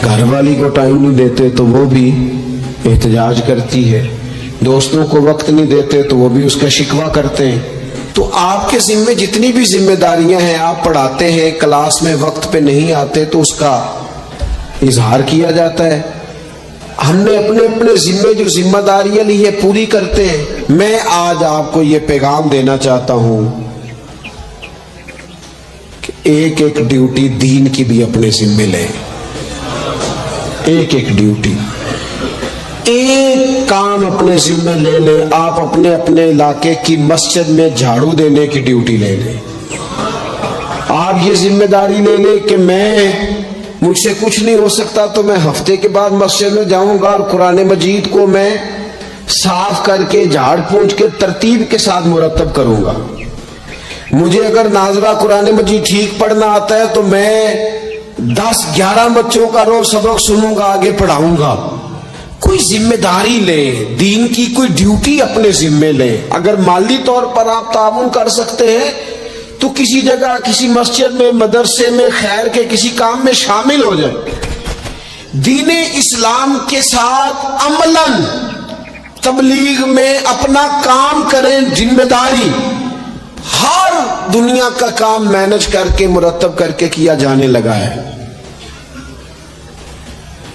[SPEAKER 1] گھر والی کو ٹائم نہیں دیتے تو وہ بھی احتجاج کرتی ہے، دوستوں کو وقت نہیں دیتے تو وہ بھی اس کا شکوہ کرتے ہیں۔ تو آپ کے ذمہ جتنی بھی ذمہ داریاں ہیں، آپ پڑھاتے ہیں، کلاس میں وقت پہ نہیں آتے تو اس کا اظہار کیا جاتا ہے۔ ہم نے اپنے ذمہ جو ذمہ داریاں لی ہے پوری کرتے ہیں۔ میں آج آپ کو یہ پیغام دینا چاہتا ہوں کہ ایک ڈیوٹی دین کی بھی اپنے ذمہ لیں، ایک ڈیوٹی، ایک کام اپنے ذمہ لے لیں۔ آپ اپنے علاقے کی مسجد میں جھاڑو دینے کی ڈیوٹی لے لیں۔ آپ یہ ذمہ داری لے لیں کہ مجھ سے کچھ نہیں ہو سکتا تو میں ہفتے کے بعد مسجد میں جاؤں گا اور قرآن مجید کو میں صاف کر کے جھاڑ پونچھ کے ترتیب کے ساتھ مرتب کروں گا۔ مجھے اگر ناظرہ قرآن مجید ٹھیک پڑھنا آتا ہے تو میں 10-11 بچوں کا روز سبق سنوں گا، آگے پڑھاؤں گا۔ کوئی ذمہ داری لے، دین کی کوئی ڈیوٹی اپنے ذمہ لے۔ اگر مالی طور پر آپ تعاون کر سکتے ہیں تو کسی جگہ، کسی مسجد میں، مدرسے میں، خیر کے کسی کام میں شامل ہو جائیں۔ دین اسلام کے ساتھ عملاً تبلیغ میں اپنا کام کریں، ذمہ داری ہر دنیا کا کام مینج کر کے مرتب کر کے کیا جانے لگا ہے۔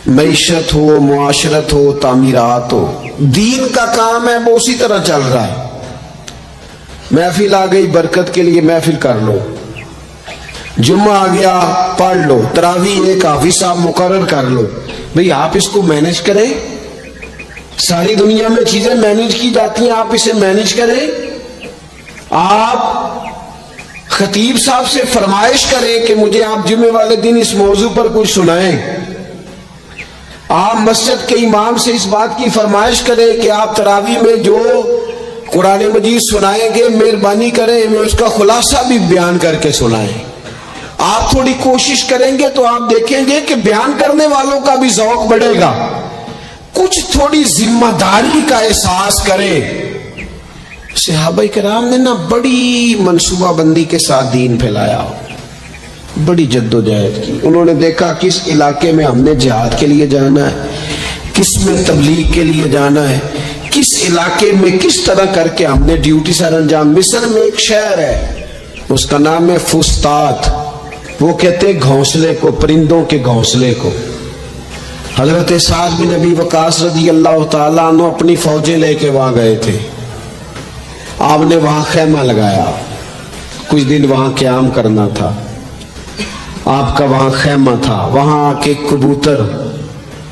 [SPEAKER 1] معیشت ہو، معاشرت ہو، تعمیرات ہو، دین کا کام ہے وہ اسی طرح چل رہا ہے۔ محفل آ گئی، برکت کے لیے محفل کر لو، جمعہ آ گیا پڑھ لو، تراویح ایک حافظ صاحب مقرر کر لو۔ بھئی آپ اس کو مینج کریں، ساری دنیا میں چیزیں مینج کی جاتی ہیں، آپ اسے مینج کریں۔ آپ خطیب صاحب سے فرمائش کریں کہ مجھے آپ جمعے والے دن اس موضوع پر کچھ سنائیں۔ آپ مسجد کے امام سے اس بات کی فرمائش کریں کہ آپ تراویح میں جو قرآن مجید سنائیں گے مہربانی کریں میں اس کا خلاصہ بھی بیان کر کے سنائیں۔ آپ تھوڑی کوشش کریں گے تو آپ دیکھیں گے کہ بیان کرنے والوں کا بھی ذوق بڑھے گا۔ کچھ تھوڑی ذمہ داری کا احساس کریں۔ صحابہ کرام نے بڑی منصوبہ بندی کے ساتھ دین پھیلایا، بڑی جد و جہد کی۔ انہوں نے دیکھا کس علاقے میں ہم نے جہاد کے لیے جانا ہے، کس میں تبلیغ کے لیے جانا ہے، کس علاقے میں کس طرح کر کے ہم نے ڈیوٹی سر انجام۔ مصر میں ایک شہر ہے، اس کا نام ہے فسطاط، وہ کہتے ہیں گھونسلے کو، پرندوں کے گھونسلے کو۔ حضرت سعد بن ابی وقاص رضی اللہ تعالیٰ عنہ اپنی فوجیں لے کے وہاں گئے تھے۔ آپ نے وہاں خیمہ لگایا، کچھ دن وہاں قیام کرنا تھا، آپ کا وہاں خیمہ تھا۔ وہاں آ کے کبوتر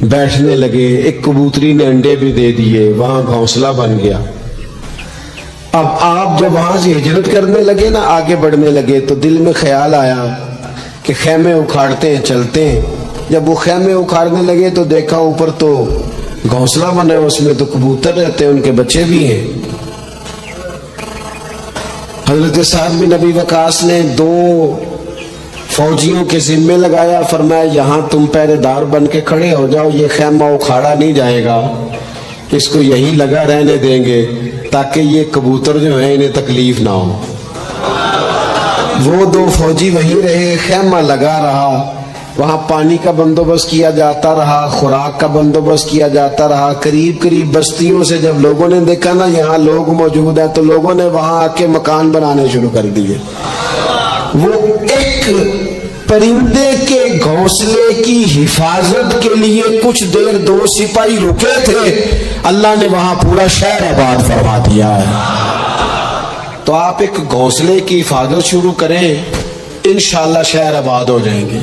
[SPEAKER 1] بیٹھنے لگے، ایک کبوتری نے انڈے بھی دے دیے، وہاں گھونسلہ بن گیا۔ اب آپ جب وہاں سے ہجرت کرنے لگے نا، آگے بڑھنے لگے، تو دل میں خیال آیا کہ خیمے اکھاڑتے ہیں، چلتے ہیں۔ جب وہ خیمے اکھاڑنے لگے تو دیکھا اوپر تو گھونسلہ بنا ہے، اس میں تو کبوتر رہتے ہیں، ان کے بچے بھی ہیں۔ حضرت سعد بن ابی وقاص نے 2 فوجیوں کے ذمے لگایا، فرمایا یہاں تم پہرے دار بن کے کھڑے ہو جاؤ، یہ خیمہ اکھاڑا نہیں جائے گا، اس کو یہی لگا رہنے دیں گے تاکہ یہ کبوتر جو ہیں انہیں تکلیف نہ ہو۔ وہ 2 فوجی وہیں رہے، خیمہ لگا رہا، وہاں پانی کا بندوبست کیا جاتا رہا، خوراک کا بندوبست کیا جاتا رہا۔ قریب بستیوں سے جب لوگوں نے دیکھا نا یہاں لوگ موجود ہیں تو لوگوں نے وہاں آ کے مکان بنانے شروع کر دیے۔ وہ ایک پرندے کے گھونسلے کی حفاظت کے لیے کچھ دیر 2 سپاہی رکے تھے، اللہ نے وہاں پورا شہر آباد فرما دیا ہے۔ تو آپ ایک گھونسلے کی حفاظت شروع کریں، انشاءاللہ شہر آباد ہو جائیں گے۔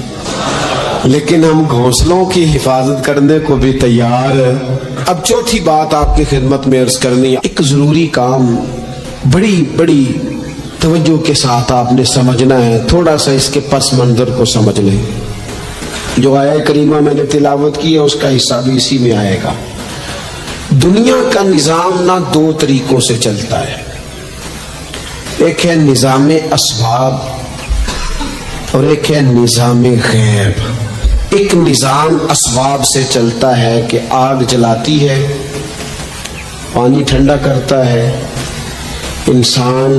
[SPEAKER 1] لیکن ہم گھونسلوں کی حفاظت کرنے کو بھی تیار ہیں۔ اب چوتھی بات آپ کی خدمت میں عرض کرنی ہے، ایک ضروری کام بڑی بڑی توجہ کے ساتھ آپ نے سمجھنا ہے، تھوڑا سا اس کے پس منظر کو سمجھ لیں۔ جو آیہ کریمہ میں نے تلاوت کی ہے اس کا حصہ بھی اسی میں آئے گا۔ دنیا کا نظام نہ دو طریقوں سے چلتا ہے، ایک ہے نظام اسباب اور ایک ہے نظام غیب۔ ایک نظام اسباب سے چلتا ہے کہ آگ جلاتی ہے، پانی ٹھنڈا کرتا ہے، انسان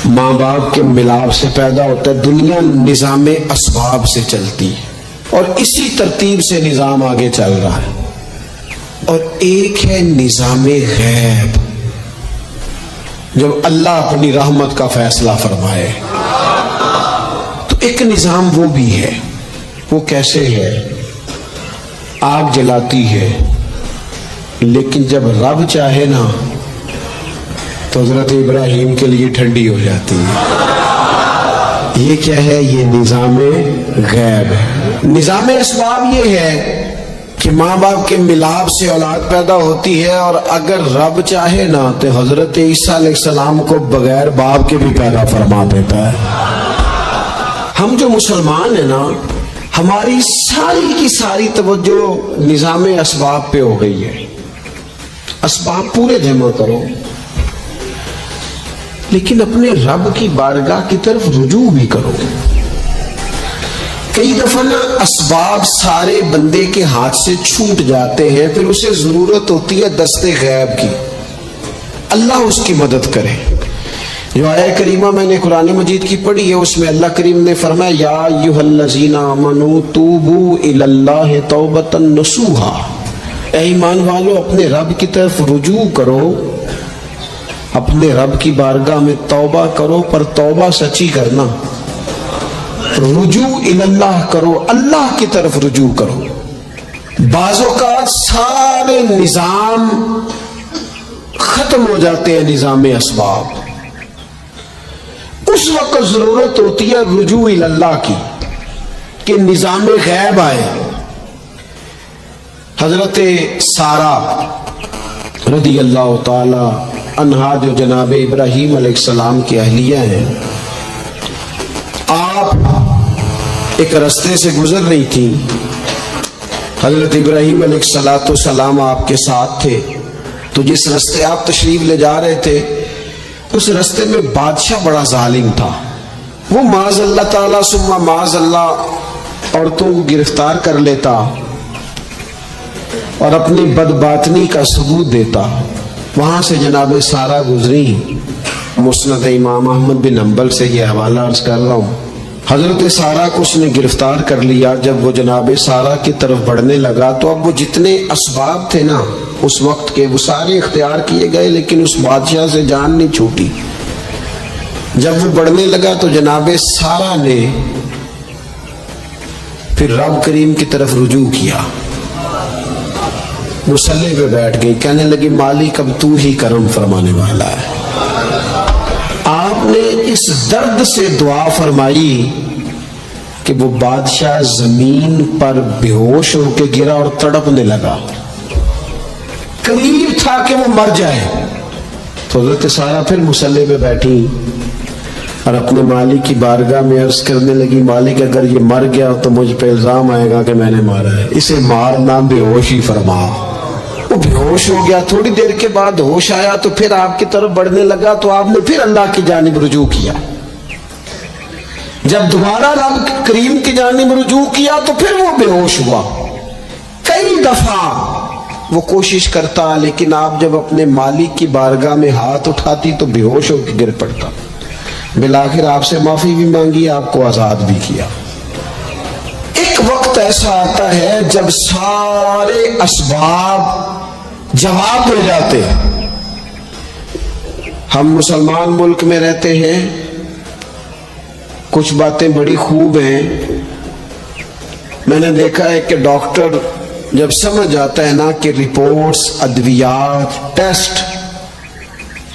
[SPEAKER 1] ماں باپ کے ملاپ سے پیدا ہوتا ہے۔ دنیا نظام اسباب سے چلتی ہے اور اسی ترتیب سے نظام آگے چل رہا ہے۔ اور ایک ہے نظام غیب، جب اللہ اپنی رحمت کا فیصلہ فرمائے تو ایک نظام وہ بھی ہے۔ وہ کیسے ہے؟ آگ جلاتی ہے لیکن جب رب چاہے نا تو حضرت ابراہیم کے لیے ٹھنڈی ہو جاتی ہے۔ یہ کیا ہے؟ یہ نظام غیب ہے۔ نظام اسباب یہ ہے کہ ماں باپ کے ملاپ سے اولاد پیدا ہوتی ہے، اور اگر رب چاہے نا تو حضرت عیسیٰ علیہ السلام کو بغیر باپ کے بھی پیدا فرما دیتا ہے۔ ہم جو مسلمان ہیں نا، ہماری ساری کی ساری توجہ نظام اسباب پہ ہو گئی ہے۔ اسباب پورے جمع کرو لیکن اپنے رب کی بارگاہ کی طرف رجوع بھی کرو۔ کئی دفعہ نا اسباب سارے بندے کے ہاتھ سے چھوٹ جاتے ہیں، پھر اسے ضرورت ہوتی ہے دست غیب کی، اللہ اس کی مدد کرے۔ جو آیہ کریمہ میں نے قرآن مجید کی پڑھی ہے اس میں اللہ کریم نے فرمایا یا ایھا الذین آمنوا توبوا الی اللہ توبۃ نصوحا، اے ایمان والو اپنے رب کی طرف رجوع کرو، اپنے رب کی بارگاہ میں توبہ کرو، پر توبہ سچی کرنا، رجوع الی اللہ کرو، اللہ کی طرف رجوع کرو۔ بعض اوقات سارے نظام ختم ہو جاتے ہیں، نظام اسباب، اس وقت ضرورت ہوتی ہے رجوع الی اللہ کی کہ نظام غیب آئے۔ حضرت سارہ رضی اللہ تعالی عنہا جو جناب ابراہیم علیہ السلام کی اہلیہ ہیں، آپ ایک رستے سے گزر رہی تھی، حضرت ابراہیم علیہ السلام آپ کے ساتھ تھے، تو جس رستے آپ تشریف لے جا رہے تھے اس رستے میں بادشاہ بڑا ظالم تھا، وہ معاذ اللہ تعالیٰ ثم معاذ اللہ عورتوں کو گرفتار کر لیتا اور اپنی بدباطنی کا ثبوت دیتا۔ وہاں سے جناب سارہ گزری، مسند امام احمد بن حنبل سے یہ حوالہ عرض کر رہا ہوں، حضرت سارہ کو اس نے گرفتار کر لیا۔ جب وہ جناب سارہ کی طرف بڑھنے لگا تو اب وہ جتنے اسباب تھے نا اس وقت کے وہ سارے اختیار کیے گئے، لیکن اس بادشاہ سے جان نہیں چھوٹی۔ جب وہ بڑھنے لگا تو جناب سارہ نے پھر رب کریم کی طرف رجوع کیا، مصلی پہ بیٹھ گئی، کہنے لگی مالک اب تو ہی کرم فرمانے والا ہے۔ آپ نے اس درد سے دعا فرمائی کہ وہ بادشاہ زمین پر بے ہوش ہو کے گرا اور تڑپنے لگا، قریب تھا کہ وہ مر جائے۔ تو حضرت سارہ پھر مصلی پہ بیٹھی اور اپنے مالک کی بارگاہ میں عرض کرنے لگی مالک اگر یہ مر گیا تو مجھ پہ الزام آئے گا کہ میں نے مارا ہے، اسے مارنا بے ہوشی فرما۔ وہ بے ہوش ہو گیا، تھوڑی دیر کے بعد ہوش آیا تو پھر آپ کی طرف بڑھنے لگا، تو آپ نے پھر اللہ کی جانب رجوع کیا۔ جب دوبارہ رب کریم کی جانب رجوع کیا تو پھر وہ بے ہوش ہوا۔ کئی دفعہ وہ کوشش کرتا لیکن آپ جب اپنے مالک کی بارگاہ میں ہاتھ اٹھاتی تو بے ہوش ہو کے گر پڑتا۔ بالآخر آپ سے معافی بھی مانگی، آپ کو آزاد بھی کیا۔ ایک وقت ایسا آتا ہے جب سارے اسباب جواب دے جاتے ہیں۔ ہم مسلمان ملک میں رہتے ہیں، کچھ باتیں بڑی خوب ہیں۔ میں نے دیکھا ہے کہ ڈاکٹر جب سمجھ آتا ہے نا کہ رپورٹس، ادویات، ٹیسٹ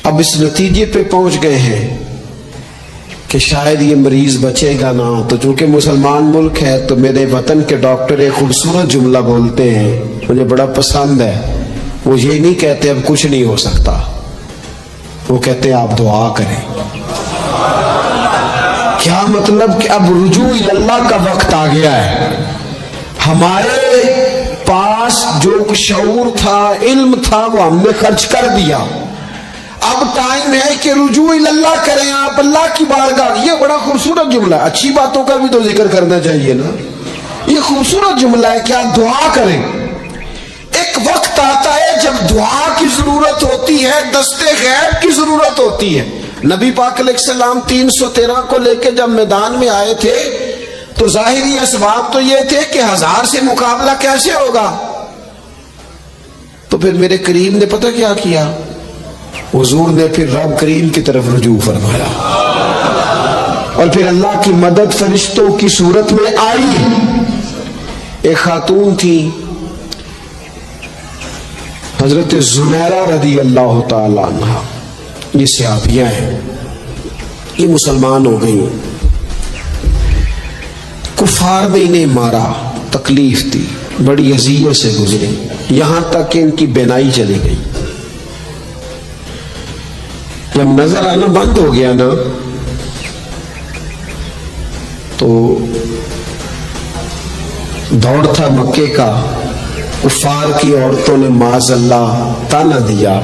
[SPEAKER 1] اب اس نتیجے پہ پہنچ گئے ہیں کہ شاید یہ مریض بچے گا نہ، تو چونکہ مسلمان ملک ہے تو میرے وطن کے ڈاکٹر ایک خوبصورت جملہ بولتے ہیں، مجھے بڑا پسند ہے. وہ یہ نہیں کہتے اب کچھ نہیں ہو سکتا، وہ کہتے ہیں آپ دعا کریں. کیا مطلب کہ اب رجوع اللہ کا وقت آ گیا ہے. ہمارے پاس جو شعور تھا، علم تھا، وہ ہم نے خرچ کر دیا. اب ٹائم ہے کہ رجوع اللہ کریں آپ اللہ کی بارگاہ. یہ بڑا خوبصورت جملہ ہے. اچھی باتوں کا بھی تو ذکر کرنا چاہیے نا. یہ خوبصورت جملہ ہے کہ آپ دعا کریں. ایک وقت آتا ہے جب دعا کی ضرورت ہوتی ہے، دستے غیب کی ضرورت ہوتی ہے. نبی پاک علیہ السلام 313 کو لے کے جب میدان میں آئے تھے تو ظاہری اسباب تو یہ تھے کہ 1000 سے مقابلہ کیسے ہوگا. تو پھر میرے کریم نے پتہ کیا کیا؟ حضور نے پھر رب کریم کی طرف رجوع فرمایا، اور پھر اللہ کی مدد فرشتوں کی صورت میں آئی. ایک خاتون تھی حضرت زنیرہ رضی اللہ تعالی عنہ، یہ صحابیہ ہیں، یہ مسلمان ہو گئی. کفار نے انہیں مارا، تکلیف تھی، بڑی اذیت سے گزری، یہاں تک کہ ان کی بینائی چلی گئی. جب نظر آنا بند ہو گیا نا تو دور تھا مکے کا، کفار کی عورتوں نے معاذ اللہ تانا دیا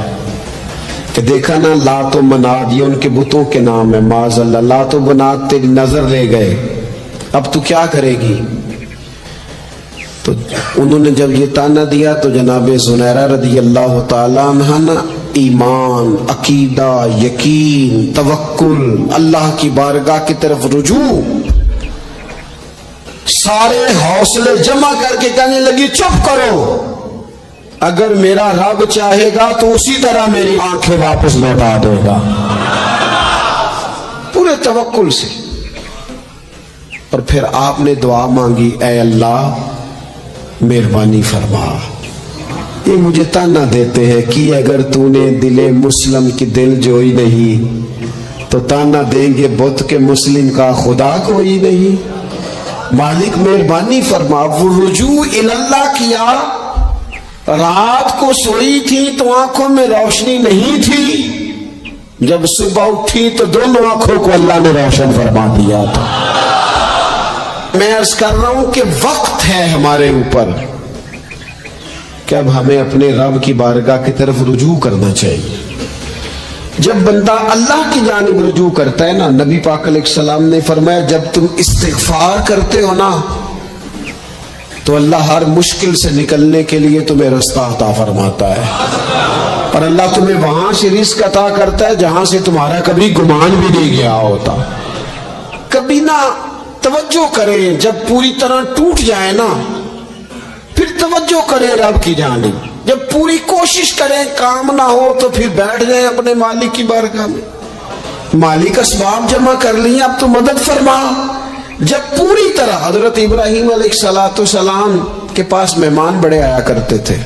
[SPEAKER 1] کہ دیکھا نا لات و منات، یہ ان کے بتوں کے نام ہے. معاذ اللہ، لات و منات تیری نظر لے گئے، اب تو کیا کرے گی؟ تو انہوں نے جب یہ تانا دیا تو جناب زنیرہ رضی اللہ تعالیٰ عنہ نا ایمان، عقیدہ، یقین، توکل، اللہ کی بارگاہ کی طرف رجوع، سارے حوصلے جمع کر کے کہنے لگی چپ کرو، اگر میرا رب چاہے گا تو اسی طرح میری آنکھیں واپس لوٹا دے گا. پورے توکل سے. اور پھر آپ نے دعا مانگی، اے اللہ مہربانی فرما، یہ مجھے تانا دیتے ہیں کہ اگر تو نے دل مسلم کی دل جوئی نہیں تو تانا دیں گے بت کے مسلم کا خدا کوئی نہیں. مالک مہربانی فرما. وہ رجوع اللہ کیا، رات کو سوئی تھی تو آنکھوں میں روشنی نہیں تھی، جب صبح اٹھی تو دونوں آنکھوں کو اللہ نے روشن فرما دیا تھا. میں عرض کر رہا ہوں کہ وقت ہے ہمارے اوپر کہ اب ہمیں اپنے رب کی بارگاہ کی طرف رجوع کرنا چاہیے. جب بندہ اللہ کی جانب رجوع کرتا ہے نا، نبی پاک علیہ السلام نے فرمایا جب تم استغفار کرتے ہو نا تو اللہ ہر مشکل سے نکلنے کے لیے تمہیں رستہ عطا فرماتا ہے، اور اللہ تمہیں وہاں سے رزق عطا کرتا ہے جہاں سے تمہارا کبھی گمان بھی نہیں گیا ہوتا. کبھی نہ توجہ کریں، جب پوری طرح ٹوٹ جائے نا پھر توجہ کریں رب کی جانب. جب پوری کوشش کریں کام نہ ہو تو پھر بیٹھ جائیں اپنے مالک کی بارگاہ میں. مالک اسباب جمع کر لیں، اب تو مدد فرما. جب پوری طرح حضرت ابراہیم علیہ السلام کے پاس مہمان بڑے آیا کرتے تھے،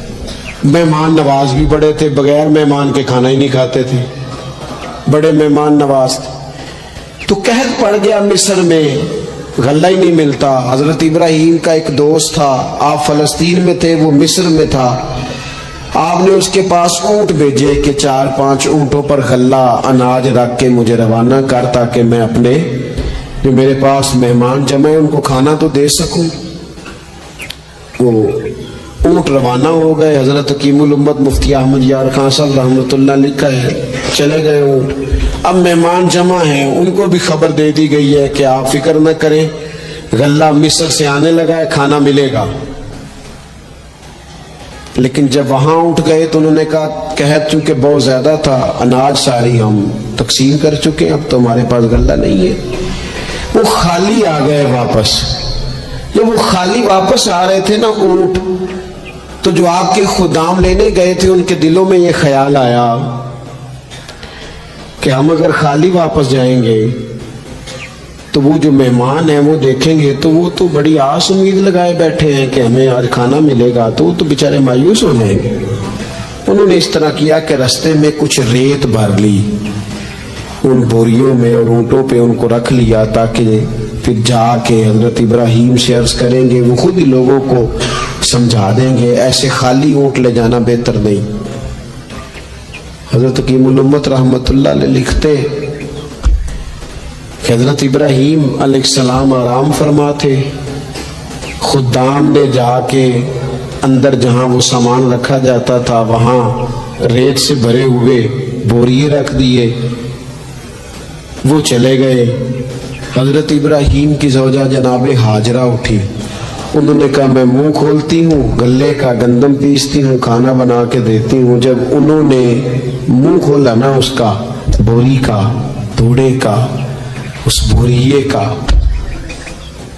[SPEAKER 1] مہمان نواز بھی بڑے تھے، بغیر مہمان کے کھانا ہی نہیں کھاتے تھے، بڑے مہمان نواز تھے. تو قحط پڑ گیا مصر میں، غلہ ہی نہیں ملتا. حضرت ابراہیم کا ایک دوست تھا، آپ فلسطین میں تھے، وہ مصر میں تھا. آپ نے اس کے پاس اونٹ بھیجے کہ 4-5 اونٹوں پر غلہ اناج رکھ کے مجھے روانہ کر تاکہ میں اپنے جو میرے پاس مہمان جمع ہیں ان کو کھانا تو دے سکوں. وہ اونٹ روانہ ہو گئے. حضرت حکیم الامت مفتی احمد یار خان صاحب رحمۃ اللہ لکھا ہے، چلے گئے اونٹ. اب مہمان جمع ہیں، ان کو بھی خبر دے دی گئی ہے کہ آپ فکر نہ کریں، غلہ مصر سے آنے لگا ہے، کھانا ملے گا. لیکن جب وہاں اٹھ گئے تو انہوں نے کہا قحط چونکہ بہت زیادہ تھا، اناج ساری ہم تقسیم کر چکے ہیں، اب تو ہمارے پاس غلہ نہیں ہے. وہ خالی آ گئے واپس. جب وہ خالی واپس آ رہے تھے نا اونٹ، تو جو آپ کے خدام لینے گئے تھے ان کے دلوں میں یہ خیال آیا کہ ہم اگر خالی واپس جائیں گے تو وہ جو مہمان ہیں وہ دیکھیں گے تو وہ تو بڑی آس امید لگائے بیٹھے ہیں کہ ہمیں آج کھانا ملے گا، تو وہ تو بیچارے مایوس ہو جائیں گے. انہوں نے اس طرح کیا کہ رستے میں کچھ ریت بھر لی، ان بوریوں میں اور اونٹوں پہ ان کو رکھ لیا تاکہ پھر جا کے حضرت ابراہیم سے عرض کریں گے، وہ خود ہی لوگوں کو سمجھا دیں گے، ایسے خالی اونٹ لے جانا بہتر نہیں۔ حضرت حکیم الامت رحمت اللہ علیہ لکھتے کہ حضرت ابراہیم علیہ السلام آرام فرما تھے، خدام نے جا کے اندر جہاں وہ سامان رکھا جاتا تھا وہاں ریت سے بھرے ہوئے بوریے رکھ دیے، وہ چلے گئے۔ حضرت ابراہیم کی زوجہ جناب ہاجرہ اٹھی، انہوں نے کہا میں منہ کھولتی ہوں، گلے کا گندم پیستی ہوں، کھانا بنا کے دیتی ہوں۔ جب انہوں نے منہ کھولا نا اس کا، بوری کا، توڑے کا، اس بوریے کا،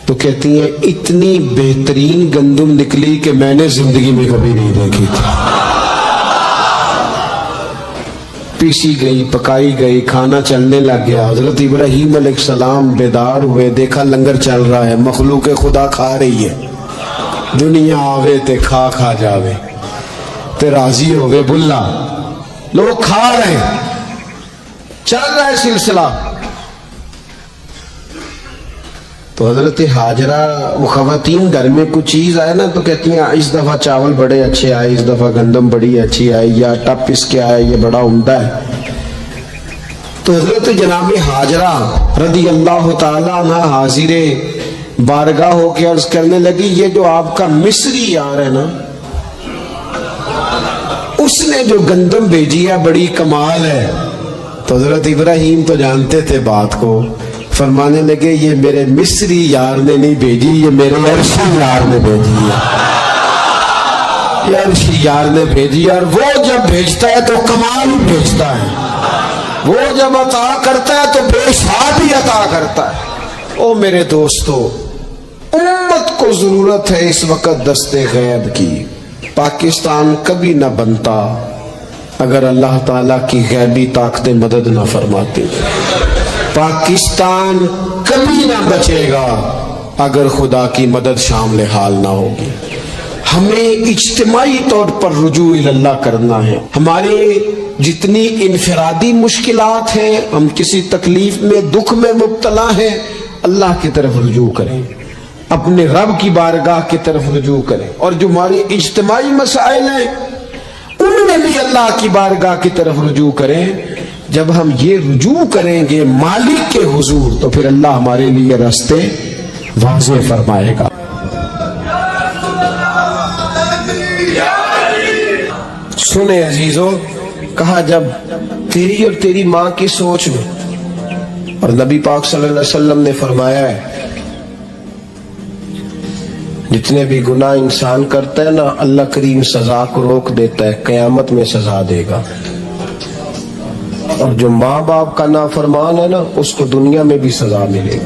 [SPEAKER 1] تو کہتی ہیں اتنی بہترین گندم نکلی کہ میں نے زندگی میں کبھی نہیں دیکھی تھی۔ پیسی گئی، پکائی گئی، کھانا چلنے لگ گیا۔ حضرت ابراہیم علیہ السلام بیدار ہوئے، دیکھا لنگر چل رہا ہے، مخلوق خدا کھا رہی ہے۔ دنیا آوے تے کھا کھا جاوے تے راضی ہوئے بلا، لوگ کھا رہے ہیں، چل رہا ہے سلسلہ۔ تو حضرت ہاجرہ، وہ خواتین گھر میں کچھ چیز آئے نا تو کہتی ہیں اس دفعہ چاول بڑے اچھے آئے، اس دفعہ گندم بڑی اچھی آئی، یا آٹا پس کے آیا، یہ بڑا عمدہ ہے۔ تو حضرت جناب ہاجرہ رضی اللہ تعالیٰ عنہ حاضر بارگاہ ہو کے عرض کرنے لگی، یہ جو آپ کا مصری یار ہے نا، اس نے جو گندم بھیجی ہے بڑی کمال ہے۔ تو حضرت ابراہیم تو جانتے تھے بات کو، فرمانے لگے یہ میرے مصری یار نے نہیں بھیجی، یہ میرے عرشی یار نے بھیجی ہے، یہ عرشی یار نے بھیجی ہے۔ اور وہ جب بھیجتا ہے تو کمال بھیجتا ہے، وہ جب عطا کرتا ہے تو بے حساب ہی عطا کرتا ہے۔ او میرے دوستو، امت کو ضرورت ہے اس وقت دستے غیب کی۔ پاکستان کبھی نہ بنتا اگر اللہ تعالیٰ کی غیبی طاقتیں مدد نہ فرماتی۔ پاکستان کبھی نہ بچے گا اگر خدا کی مدد شامل حال نہ ہوگی۔ ہمیں اجتماعی طور پر رجوع اللہ کرنا ہے۔ ہمارے جتنی انفرادی مشکلات ہیں، ہم کسی تکلیف میں، دکھ میں مبتلا ہیں، اللہ کی طرف رجوع کریں، اپنے رب کی بارگاہ کی طرف رجوع کریں، اور جو ہماری اجتماعی مسائل ہیں ان میں بھی اللہ کی بارگاہ کی طرف رجوع کریں۔ جب ہم یہ رجوع کریں گے مالک کے حضور تو پھر اللہ ہمارے لیے راستے واضح فرمائے گا۔ سنیں عزیزو، کہا جب تیری اور تیری ماں کی سوچ میں، اور نبی پاک صلی اللہ علیہ وسلم نے فرمایا ہے جتنے بھی گناہ انسان کرتا ہے نا، اللہ کریم سزا کو روک دیتا ہے، قیامت میں سزا دے گا۔ اور جو ماں باپ کا نافرمان ہے نا، اس کو دنیا میں بھی سزا ملے گی۔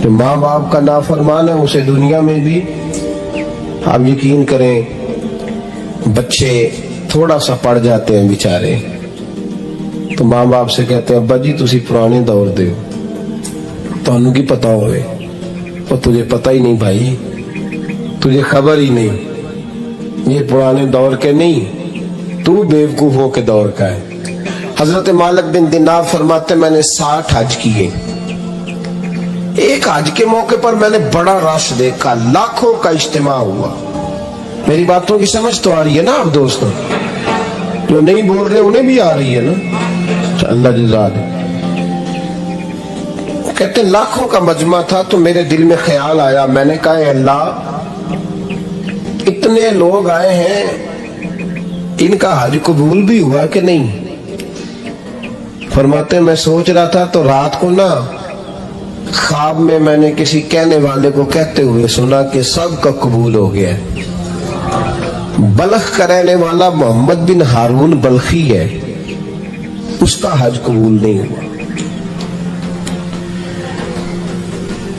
[SPEAKER 1] جو ماں باپ کا نافرمان ہے اسے دنیا میں بھی، آپ یقین کریں بچے تھوڑا سا پڑ جاتے ہیں بیچارے، تو ماں باپ سے کہتے ہیں ابا جی تسی پرانے دور دے ہو، تانوں کی پتا ہوئے، اور تجھے پتہ ہی نہیں بھائی، تجھے خبر ہی نہیں، یہ پرانے دور کے نہیں، تو بیوقوفوں کے دور کا ہے۔ حضرت مالک بن دینار فرماتے میں نے 60 حج کیے، ایک حج کے موقع پر میں نے بڑا رش دیکھا، لاکھوں کا اجتماع ہوا۔ میری باتوں کی سمجھ تو آ رہی ہے نا آپ دوستوں؟ جو نہیں بول رہے انہیں بھی آ رہی ہے نا؟ اللہ جزا دے۔ کہتے لاکھوں کا مجمع تھا، تو میرے دل میں خیال آیا، میں نے کہا اے اللہ، اتنے لوگ آئے ہیں، ان کا حج قبول بھی ہوا کہ نہیں؟ فرماتے میں سوچ رہا تھا تو رات کو نا خواب میں نے کسی کہنے والے کو کہتے ہوئے سنا کہ سب کا قبول ہو گیا ہے۔ بلخ کا رہنے والا محمد بن ہارون بلخی ہے، اس کا حج قبول نہیں ہوا۔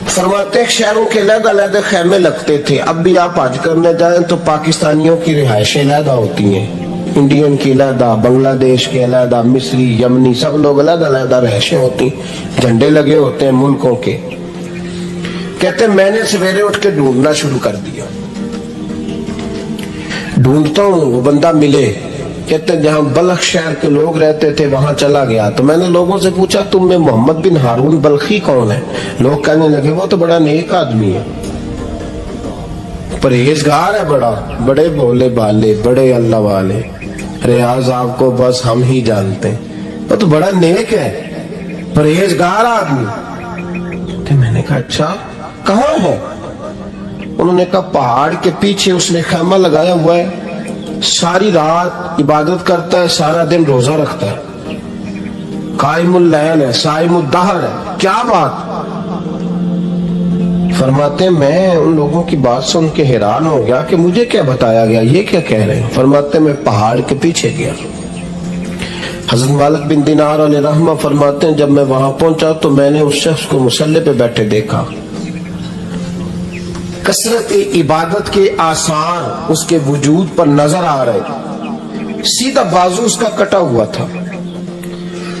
[SPEAKER 1] فرماتے شہروں کے علیحدہ علیحدہ خیمے لگتے تھے، اب بھی آپ حج کرنے جائیں تو پاکستانیوں کی رہائشیں علیحدہ ہوتی ہیں، انڈین کی علیحدہ، بنگلہ دیش کے علیحدہ، مصری، یمنی، سب لوگ علیحدہ علیحدہ رہائشیں ہوتی، جھنڈے لگے ہوتے ہیں ملکوں کے۔ کہتے میں نے سویرے اٹھ کے ڈھونڈنا شروع کر دیا، ڈھونڈتا ہوں وہ بندہ ملے، کہتے ہیں جہاں بلخ شہر کے لوگ رہتے تھے وہاں چلا گیا تو میں نے لوگوں سے پوچھا تم میں محمد بن ہارون بلخی کون ہے؟ لوگ کہنے لگے وہ تو بڑا نیک آدمی ہے، پرہیزگار ہے، بڑے بولے بالے، بڑے اللہ والے، ریاض آپ کو بس ہم ہی جانتے ہیں، وہ تو بڑا نیک ہے، پرہیزگار آدمی۔ کہ میں نے کہا اچھا کہاں ہے؟ انہوں نے کہا پہاڑ کے پیچھے اس نے خیمہ لگایا ہوا ہے، ساری رات عبادت کرتا ہے، سارا دن روزہ رکھتا ہے، قائم اللیل ہے، صائم الدہر ہے۔ کیا بات؟ فرماتے ہیں میں ان لوگوں کی بات سن کے حیران ہو گیا کہ مجھے کیا بتایا گیا، یہ کیا کہہ رہے ہیں؟ فرماتے ہیں میں پہاڑ کے پیچھے گیا۔ حضرت مالک بن دینار علیہ رحمہ فرماتے ہیں جب میں وہاں پہنچا تو میں نے اس شخص کو مصلی پہ بیٹھے دیکھا، کثرت عبادت کے آثار اس کے وجود پر نظر آ رہے، سیدھا بازو اس کا کٹا ہوا تھا۔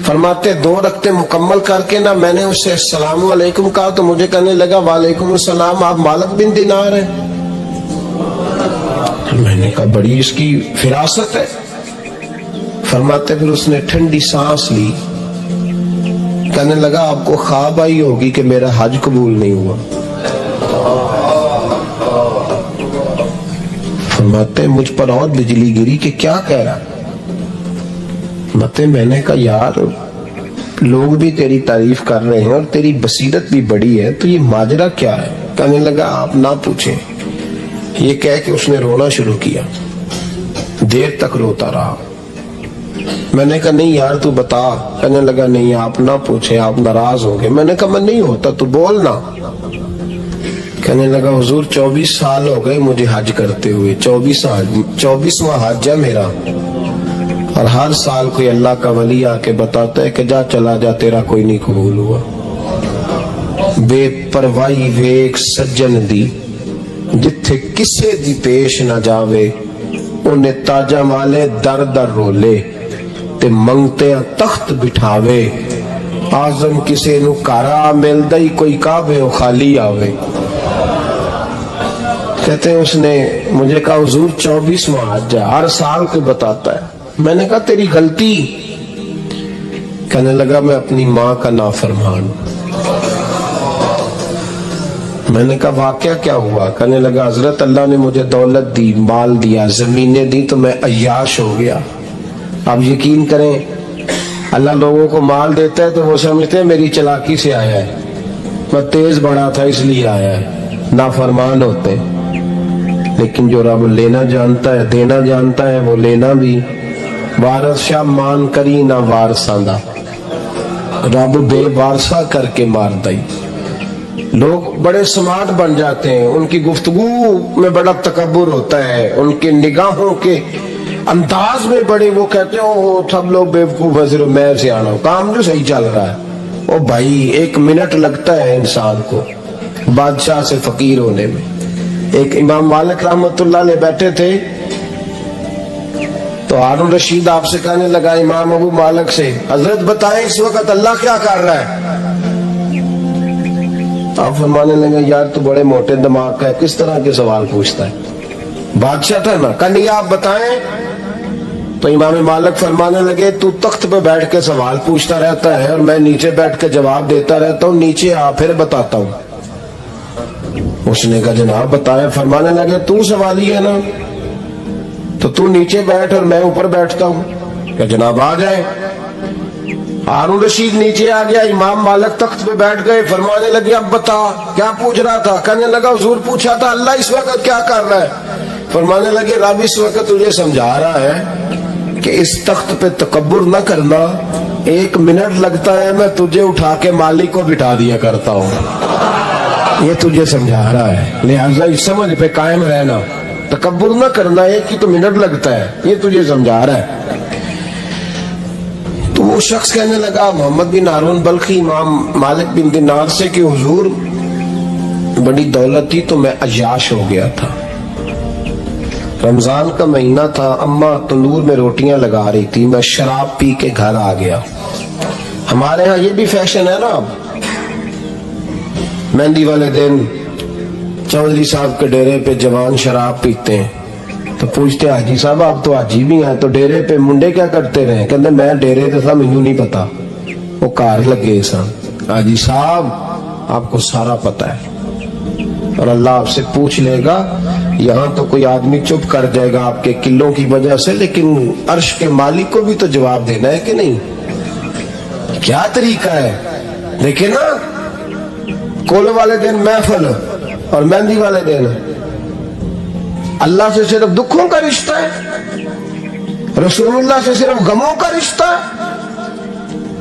[SPEAKER 1] فرماتے 2 رکعتیں مکمل کر کے نا میں نے اس سے السلام علیکم کہا تو مجھے کہنے لگا وعلیکم السلام، آپ مالک بن دینار ہیں؟ میں نے کہا بڑی اس کی فراست ہے۔ فرماتے پھر اس نے ٹھنڈی سانس لی، کہنے لگا آپ کو خواب آئی ہوگی کہ میرا حج قبول نہیں ہوا۔ فرماتے ہیں مجھ پر اور بجلی گری کہ کیا کہہ رہا۔ فرماتے میں نے کہا یار لوگ بھی تیری تعریف کر رہے ہیں اور تیری بصیرت بھی بڑی ہے، تو یہ ماجرا کیا ہے؟ کہنے لگا آپ نہ پوچھیں۔ یہ کہہ کے اس نے رونا شروع کیا، دیر تک روتا رہا۔ میں نے کہا نہیں یار تو بتا۔ کہنے لگا نہیں آپ نہ پوچھیں، آپ ناراض ہو گئے۔ میں نے کہا میں نہیں ہوتا، تو بولنا۔ کہنے لگا حضور 24 سال ہو گئے مجھے حج کرتے ہوئے، 24واں حج ہے میرا، اور ہر سال کوئی اللہ کا ولی آ کے بتاتا ہے کہ جا چلا جا تیرا کوئی نہیں قبول ہوا۔ بے پرواہی ویک سجن دی جتھے کسے دی پیش نہ جاوے، انہیں تاجہ والے در در رولے تے منگتے تخت بٹھاوے، آزم کسے نو کارا ملدا ہی کوئی کعبے و خالی آوے۔ کہتے ہیں اس نے مجھے کہا حضور 24واں حج ہے، ہر سال کوئی بتاتا ہے۔ میں نے کہا تیری غلطی۔ کہنے لگا میں اپنی ماں کا نافرمان۔ میں نے کہا واقعہ کیا ہوا؟ کہنے لگا حضرت اللہ نے مجھے دولت دی، مال دیا، زمینیں دی تو میں عیاش ہو گیا۔ آپ یقین کریں اللہ لوگوں کو مال دیتا ہے تو وہ سمجھتے ہیں میری چلاکی سے آیا ہے، میں تیز بڑا تھا اس لیے آیا ہے، نافرمان ہوتے ہیں۔ لیکن جو رب لینا جانتا ہے دینا جانتا ہے وہ لینا بھی۔ وارث شاہ مان کری نہ وارثاں دا، رب بے وارثہ کر کے مار دائی۔ لوگ بڑے سمارٹ بن جاتے ہیں، ان کی گفتگو میں بڑا تکبر ہوتا ہے، ان کے نگاہوں کے انداز میں بڑے، وہ کہتے ہیں سب لوگ بیوقوف ہیں صرف میں سے آنا ہوں، کام جو صحیح چل رہا ہے۔ او بھائی 1 منٹ لگتا ہے انسان کو بادشاہ سے فقیر ہونے میں۔ ایک امام مالک رحمت اللہ علیہ بیٹھے تھے تو ہارون رشید آپ سے کہنے لگا امام ابو مالک سے حضرت بتائیں اس وقت اللہ کیا کر رہا ہے؟ آپ فرمانے لگے یار تو بڑے موٹے دماغ کا ہے، کس طرح کے سوال پوچھتا ہے؟ بادشاہ تھا نا، کنیا آپ بتائیں۔ تو امام مالک فرمانے لگے تو تخت پہ بیٹھ کے سوال پوچھتا رہتا ہے اور میں نیچے بیٹھ کے جواب دیتا رہتا ہوں، نیچے آ پھر بتاتا ہوں۔ اس نے کہا جناب بتائیں۔ فرمانے لگے تو سوالی ہے نا، تو تو نیچے بیٹھ اور میں اوپر بیٹھتا ہوں۔ کہ جناب آ جائیں۔ ہارون رشید نیچے آ گیا، امام مالک تخت پہ بیٹھ گئے۔ فرمانے لگے اب بتا کیا پوچھ رہا تھا؟ کہنے لگا حضور پوچھا تھا اللہ اس وقت کیا کر رہا ہے؟ فرمانے لگے رب اس وقت تجھے سمجھا رہا ہے کہ اس تخت پہ تکبر نہ کرنا، 1 منٹ لگتا ہے میں تجھے اٹھا کے مالک کو بٹھا دیا کرتا ہوں، یہ تجھے سمجھا رہا ہے، لہذا اس سمجھ پہ قائم رہنا، تکبر نہ کرنا، 1 ہی تو منٹ لگتا ہے، یہ تجھے سمجھا رہا ہے۔ تو وہ شخص کہنے لگا محمد بن ہارون بلخی امام مالک بن دینار سے کہ حضور بڑی دولت تھی تو میں عیاش ہو گیا تھا، رمضان کا مہینہ تھا، اماں تندور میں روٹیاں لگا رہی تھی، میں شراب پی کے گھر آ گیا۔ ہمارے ہاں یہ بھی فیشن ہے نا، اب مہندی والے دن چودھری صاحب کے ڈیرے پہ جوان شراب پیتے ہیں، تو پوچھتے حاجی صاحب آپ تو حاجی بھی ہیں, تو ڈیرے پہ منڈے کیا کرتے رہے؟ کہتے میں ڈیرے تو تھا, مجھے نہیں پتا, وہ کار لگے سن. حاجی صاحب آپ کو سارا پتا ہے, اور اللہ آپ سے پوچھ لے گا. یہاں تو کوئی آدمی چپ کر جائے گا آپ کے قلوں کی وجہ سے, لیکن عرش کے مالک کو بھی تو جواب دینا ہے کہ نہیں؟ کیا طریقہ ہے؟ دیکھیں نا, کول والے دن محفل اور مہندی والے دن اللہ سے صرف دکھوں کا رشتہ ہے, رسول اللہ سے صرف غموں کا رشتہ ہے.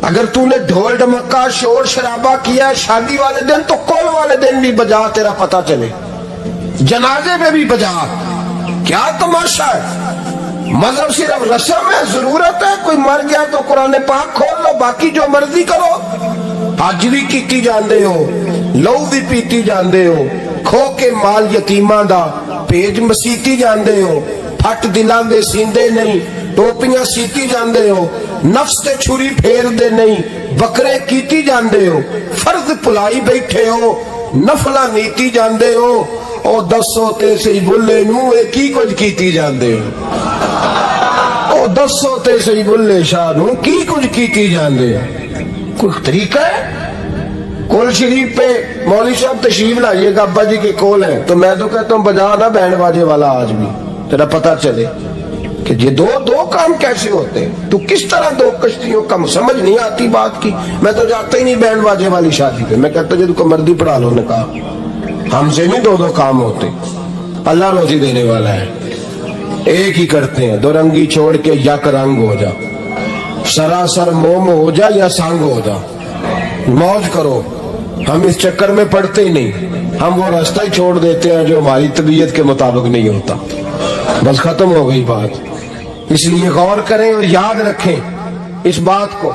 [SPEAKER 1] اگر تو نے ڈھول ڈمکا شور شرابہ کیا ہے شادی والے دن, تو کول والے دن بھی بجا, تیرا پتہ چلے. جنازے میں بھی بجا. کیا تماشا ہے؟ مذہب صرف رسم ہے, ضرورت ہے. کوئی مر گیا تو قرآن پاک کھول لو, باقی جو مرضی کرو. حج بھی کیتی جاندے ہو, لو بھی پیتی جاندے ہو, کھو کے مال یتیماں دا پیج مسیتی جاندے ہو, پھٹ دلاں دے سیندے نہیں, ٹوپیاں سیتی جاندے ہو, نفس تے چھری پھیر دے نہیں, بکرے کیتی جاندے ہو, فرض پلائی بیٹھے ہو, نفلہ نیتی جاندے ہو, او دسو تے سی بلے نو اے کی کچھ کیتی جاندے ہو. او دسو تے سی بلے شاہ نو کی کچھ کیتی جاندے ہو. کوئی طریقہ ہے؟ کول شریف پہ مولوی صاحب تشریف لائیے گا, ابا جی کے کول ہیں, تو میں تو کہتا ہوں بجا نہ بینڈ باجے والا آج بھی, تیرا پتہ چلے کہ یہ دو کام کیسے ہوتے ہیں. تو کس طرح دو کشتیوں کا سمجھ نہیں آتی بات کی. میں تو جاتا ہی نہیں بینڈ باجے والی شادی پہ, میں کہتا جی کو مردی پڑھا لو نکاح, ہم سے نہیں دو کام ہوتے. اللہ روزی دینے والا ہے, ایک ہی کرتے ہیں. دو رنگی چھوڑ کے یک رنگ ہو جا, سراسر موم ہو جا یا سانگ ہو جا, موج کرو. ہم اس چکر میں پڑتے ہی نہیں, ہم وہ راستہ ہی چھوڑ دیتے ہیں جو ہماری طبیعت کے مطابق نہیں ہوتا. بس ختم ہو گئی بات. اس لیے غور کریں اور یاد رکھیں اس بات کو.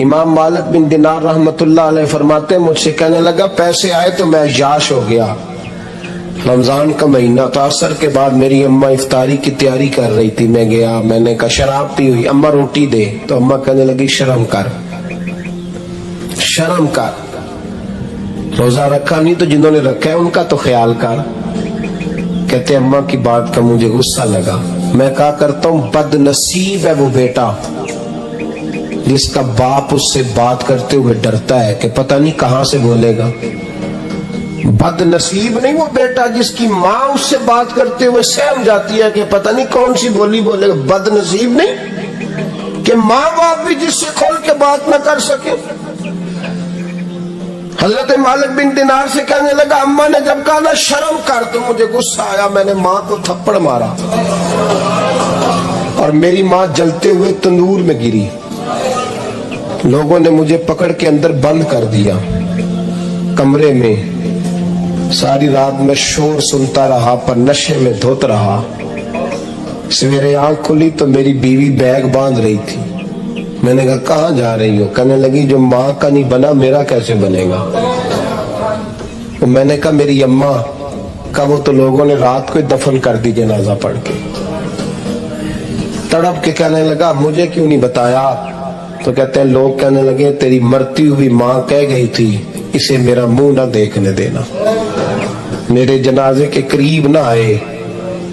[SPEAKER 1] امام مالک بن دینار رحمت اللہ علیہ فرماتے ہیں, مجھ سے کہنے لگا پیسے آئے تو میں یاش ہو گیا. رمضان کا مہینہ تھا, عصر کے بعد میری اماں افطاری کی تیاری کر رہی تھی. میں گیا, میں نے کہا شراب پی ہوئی, اماں روٹی دے. تو اماں کہنے لگی شرم کر, شرم کر, روزہ رکھا نہیں تو جنہوں نے رکھا ہے ان کا تو خیال کر. کہتے اماں کی بات کا مجھے غصہ لگا. میں کہا کرتا ہوں بد نصیب ہے وہ بیٹا جس کا باپ اس سے بات کرتے ہوئے ڈرتا ہے کہ پتہ نہیں کہاں سے بولے گا. بد نصیب نہیں وہ بیٹا جس کی ماں اس سے بات کرتے ہوئے سہم جاتی ہے کہ پتہ نہیں کون سی بولی بولے گا. بد نصیب نہیں کہ ماں باپ بھی جس سے کھول کے بات نہ کر سکے. حضرت مالک بن دینار سے کہنے لگا اماں نے جب کہا نا شرم کر تو مجھے غصہ آیا, میں نے ماں کو تھپڑ مارا اور میری ماں جلتے ہوئے تندور میں گری. لوگوں نے مجھے پکڑ کے اندر بند کر دیا کمرے میں. ساری رات میں شور سنتا رہا پر نشے میں دھوت رہا. سویرے آنکھ کھلی تو میری بیوی بیگ باندھ رہی تھی. میں نے کہا کہاں جا رہی ہو؟ کہنے لگی جو ماں کا نہیں بنا میرا کیسے بنے گا. میں نے کہا میری اماں کا وہ تو لوگوں نے رات کو دفن کر دی جنازہ پڑھ کے. تڑپ کے کہنے لگا مجھے کیوں نہیں بتایا؟ تو کہتے ہیں لوگ کہنے لگے تیری مرتی ہوئی ماں کہہ گئی تھی اسے میرا منہ نہ دیکھنے دینا, میرے جنازے کے قریب نہ آئے.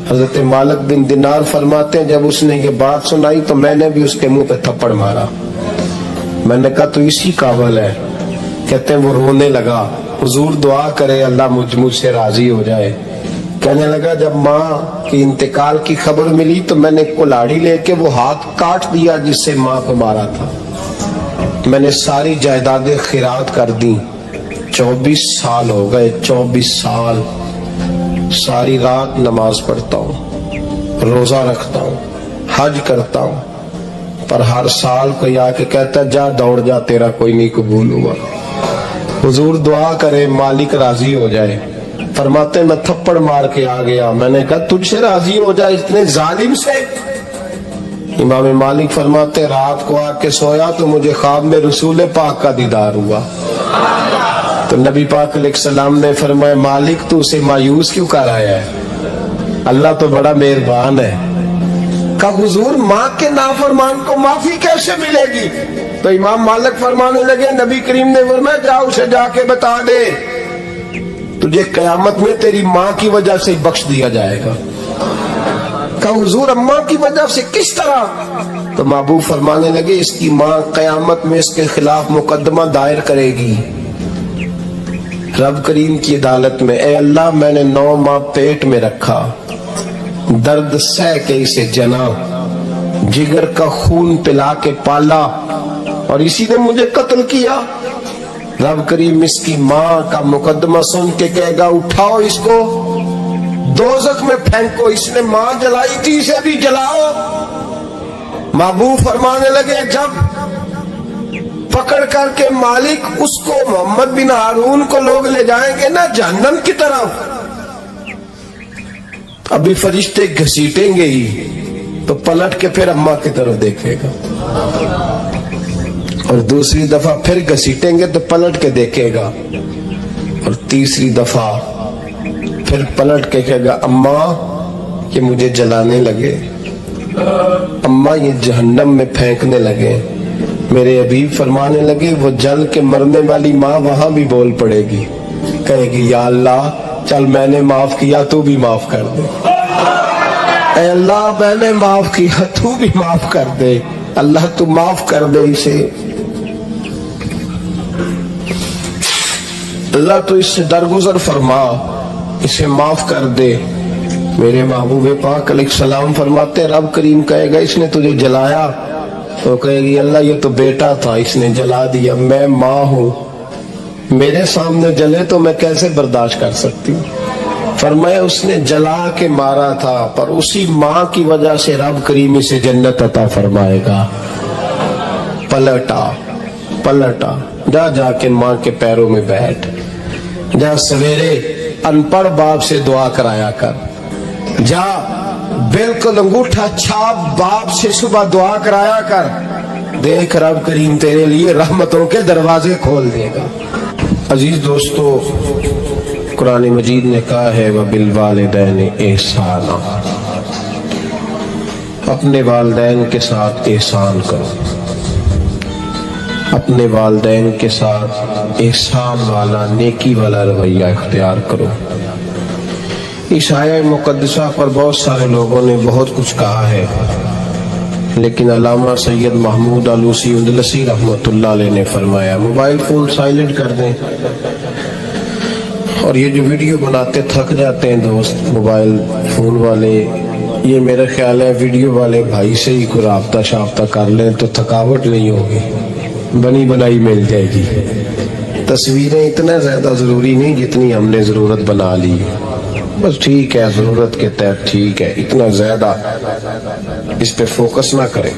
[SPEAKER 1] حضرت مالک بن دینار فرماتے ہیں جب اس نے یہ بات سنائی تو میں نے بھی اس کے منہ پہ تھپڑ مارا. میں نے کہا تو اسی قابل ہے. کہتے ہیں وہ رونے لگا, حضور دعا کرے اللہ مجھ سے راضی ہو جائے. کہنے لگا جب ماں کی انتقال کی خبر ملی تو میں نے کلاڑی لے کے وہ ہاتھ کاٹ دیا جس سے ماں کو مارا تھا. میں نے ساری جائیدادیں خیرات کر دی. 24 سال ہو گئے, 24 سال. ساری رات نماز پڑھتا ہوں, روزہ رکھتا ہوں, حج کرتا ہوں, پر ہر سال کوئی آ کے کہتا ہے جا دوڑ جا تیرا کوئی نہیں قبول ہوا. حضور دعا کرے مالک راضی ہو جائے. فرماتے میں تھپڑ مار کے آ گیا. میں نے کہا تجھ سے راضی ہو جائے اتنے ظالم سے؟ امام مالک فرماتے رات کو آ کے سویا تو مجھے خواب میں رسول پاک کا دیدار ہوا. تو نبی پاک علیہ السلام نے فرمایا مالک تو اسے مایوس کیوں کر آیا ہے, اللہ تو بڑا مہربان ہے. کہا حضور ماں کے نافرمان کو معافی کیسے ملے گی؟ تو امام مالک فرمانے لگے نبی کریم نے فرمایا جا اسے جا کے بتا دے تجھے قیامت میں تیری ماں کی وجہ سے بخش دیا جائے گا. کہا حضور اماں کی وجہ سے کس طرح؟ تو محبوب فرمانے لگے اس کی ماں قیامت میں اس کے خلاف مقدمہ دائر کرے گی رب کریم کی عدالت میں، اے اللہ میں نے 9 ماہ پیٹ میں رکھا، درد سہ کے اسے جنا، جگر کا خون پلا کے پالا، اور اسی نے مجھے قتل کیا۔ رب کریم اس کی ماں کا مقدمہ سن کے کہے گا اٹھاؤ اس کو دوزخ میں پھینکو، اس نے ماں جلائی تھی اسے بھی جلاؤ۔ محبوب فرمانے لگے جب پکڑ کر کے مالک اس کو محمد بن ہارون کو لوگ لے جائیں گے نا جہنم کی طرف، ابھی فرشتے گھسیٹیں گے ہی تو پلٹ کے پھر اماں کی طرف دیکھے گا، اور دوسری دفعہ پھر گھسیٹیں گے تو پلٹ کے دیکھے گا، اور تیسری دفعہ پھر پلٹ کے کہے گا اماں یہ مجھے جلانے لگے، اماں یہ جہنم میں پھینکنے لگے۔ میرے حبیب فرمانے لگے وہ جل کے مرنے والی ماں وہاں بھی بول پڑے گی، کہے گی یا اللہ چل میں نے معاف کیا تو بھی معاف کر دے، اے اللہ میں نے معاف کیا تو بھی معاف کر دے، اللہ تو معاف کر دے اسے، اللہ تو اس سے درگزر فرما، اسے معاف کر دے۔ میرے محبوب پاک علیہ السلام فرماتے رب کریم کہے گا اس نے تجھے جلایا، تو کہے گی اللہ یہ تو بیٹا تھا اس نے جلا دیا، میں ماں ہوں، میرے سامنے جلے تو میں کیسے برداشت کر سکتی ہوں؟ فرمایا اس نے جلا کے مارا تھا، پر اسی ماں کی وجہ سے رب کریم اسے جنت عطا فرمائے گا۔ پلٹا جا کے ماں کے پیروں میں بیٹھ، جا سویرے ان پڑھ باپ سے دعا کرایا کر، جا بالکل انگوٹھا چھاپ باپ سے صبح دعا کرایا کر، دیکھ رب کریم تیرے لیے رحمتوں کے دروازے کھول دے گا۔ عزیز دوستو قرآن مجید نے کہا ہے وَبِالْوَالِدَيْنِ احسانا، اپنے والدین کے ساتھ احسان کرو، اپنے والدین کے ساتھ احسان والا نیکی والا رویہ اختیار کرو۔ اس آیہ مقدسہ پر بہت سارے لوگوں نے بہت کچھ کہا ہے، لیکن علامہ سید محمود آلوسی اندلسی رحمۃ اللہ علیہ نے فرمایا موبائل فون سائلنٹ کر دیں، اور یہ جو ویڈیو بناتے تھک جاتے ہیں دوست موبائل فون والے، یہ میرا خیال ہے ویڈیو والے بھائی سے ہی کوئی رابطہ شابطہ کر لیں تو تھکاوٹ نہیں ہوگی، بنی بنائی مل جائے گی۔ تصویریں اتنا زیادہ ضروری نہیں جتنی ہم نے ضرورت بنا لی، بس ٹھیک ہے ضرورت کے تحت ٹھیک ہے، اتنا زیادہ اس پہ فوکس نہ کریں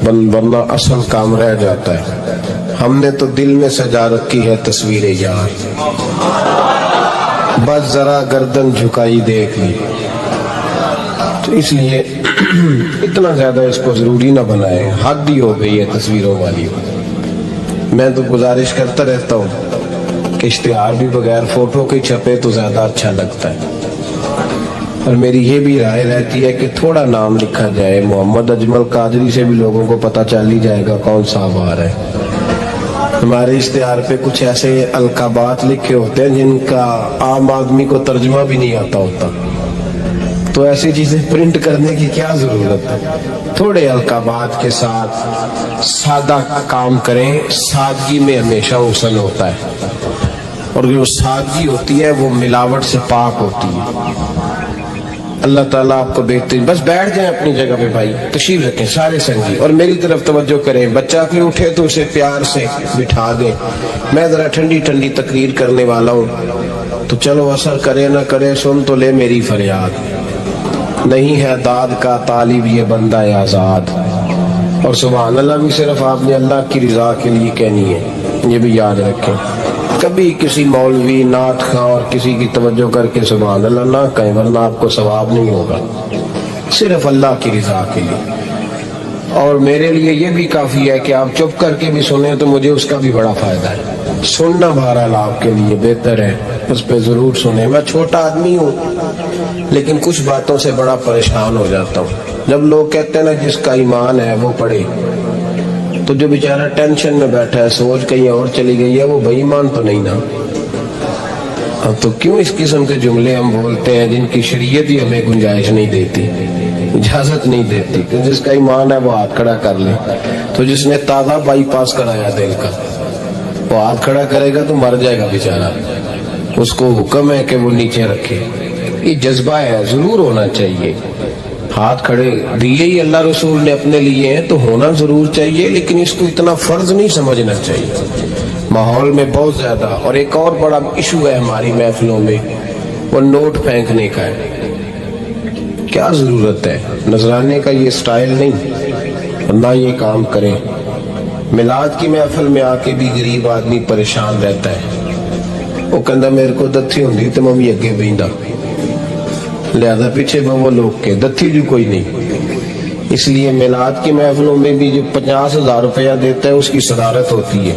[SPEAKER 1] ورنہ اصل کام رہ جاتا ہے۔ ہم نے تو دل میں سجا رکھی ہے تصویر یار، بس ذرا گردن جھکائی دیکھ لی، تو اس لیے اتنا زیادہ اس کو ضروری نہ بنائیں، حد ہی ہو گئی ہے تصویروں والی۔ میں تو گزارش کرتا رہتا ہوں کہ اشتہار بھی بغیر فوٹو کے چھپے تو زیادہ اچھا لگتا ہے، اور میری یہ بھی رائے رہتی ہے کہ تھوڑا نام لکھا جائے، محمد اجمل قادری سے بھی لوگوں کو پتہ چل ہی جائے گا کون سا آ رہا ہے۔ ہمارے اشتہار پہ کچھ ایسے القابات لکھے ہوتے ہیں جن کا عام آدمی کو ترجمہ بھی نہیں آتا ہوتا، تو ایسی چیزیں پرنٹ کرنے کی کیا ضرورت ہے؟ تھوڑے القابات کے ساتھ سادہ کام کریں، سادگی میں ہمیشہ حسن ہوتا ہے، اور جو سادگی ہوتی ہے وہ ملاوٹ سے پاک ہوتی ہے۔ اللہ تعالیٰ آپ کو بہترین، بس بیٹھ جائیں اپنی جگہ پہ بھائی، تشریف رکھیں سارے سنگی، اور میری طرف توجہ کریں، بچہ کوئی اٹھے تو اسے پیار سے بٹھا دیں۔ میں ذرا ٹھنڈی ٹھنڈی تقریر کرنے والا ہوں، تو چلو اثر کرے نہ کرے سن تو لے میری فریاد، نہیں ہے داد کا طالب یہ بندہ آزاد، اور سبحان اللہ بھی صرف آپ نے اللہ کی رضا کے لیے کہنی ہے، یہ بھی یاد رکھیں۔ کبھی کسی مولوی نعت خواں اور کسی کی توجہ کر کے سبحان اللہ نہ کہیں، ورنہ آپ کو ثواب نہیں ہوگا، صرف اللہ کی رضا کے لیے۔ اور میرے لیے یہ بھی کافی ہے کہ آپ چپ کر کے بھی سنیں تو مجھے اس کا بھی بڑا فائدہ ہے، سننا بہرحال آپ کے لیے بہتر ہے، اس پہ ضرور سنیں۔ میں چھوٹا آدمی ہوں لیکن کچھ باتوں سے بڑا پریشان ہو جاتا ہوں، جب لوگ کہتے ہیں نا جس کا ایمان ہے وہ پڑھے، تو جو بیچارہ ٹینشن میں بیٹھا ہے، سوچ کہیں اور چلی گئی ہے، وہ بے ایمان تو نہیں نا؟ اب تو کیوں اس قسم کے جملے ہم بولتے ہیں جن کی شریعت ہی ہمیں گنجائش نہیں دیتی، اجازت نہیں دیتی کہ جس کا ایمان ہے وہ ہاتھ کھڑا کر لے. تو جس نے تازہ بائی پاس کرایا دل کا وہ ہاتھ کھڑا کرے گا تو مر جائے گا بیچارہ، اس کو حکم ہے کہ وہ نیچے رکھے. یہ جذبہ ہے، ضرور ہونا چاہیے. ہاتھ کھڑے دیے ہی اللہ رسول نے اپنے لیے ہیں تو ہونا ضرور چاہیے، لیکن اس کو اتنا فرض نہیں سمجھنا چاہیے. ماحول میں بہت زیادہ. اور ایک اور بڑا ایشو ہے ہماری محفلوں میں، وہ نوٹ پھینکنے کا ہے. کیا ضرورت ہے؟ نذرانے کا یہ سٹائل نہیں، نہ یہ کام کریں. میلاد کی محفل میں آ کے بھی غریب آدمی پریشان رہتا ہے، وہ کہندا میرے کو دتھی ہوندی تو میں بھی اگے بہندا، لہذا پیچھے وہ لوگ کے دتھی بھی کوئی نہیں. اس لیے میلاد کی محفلوں میں بھی جو 50,000 روپیہ دیتا ہے اس کی صدارت ہوتی ہے،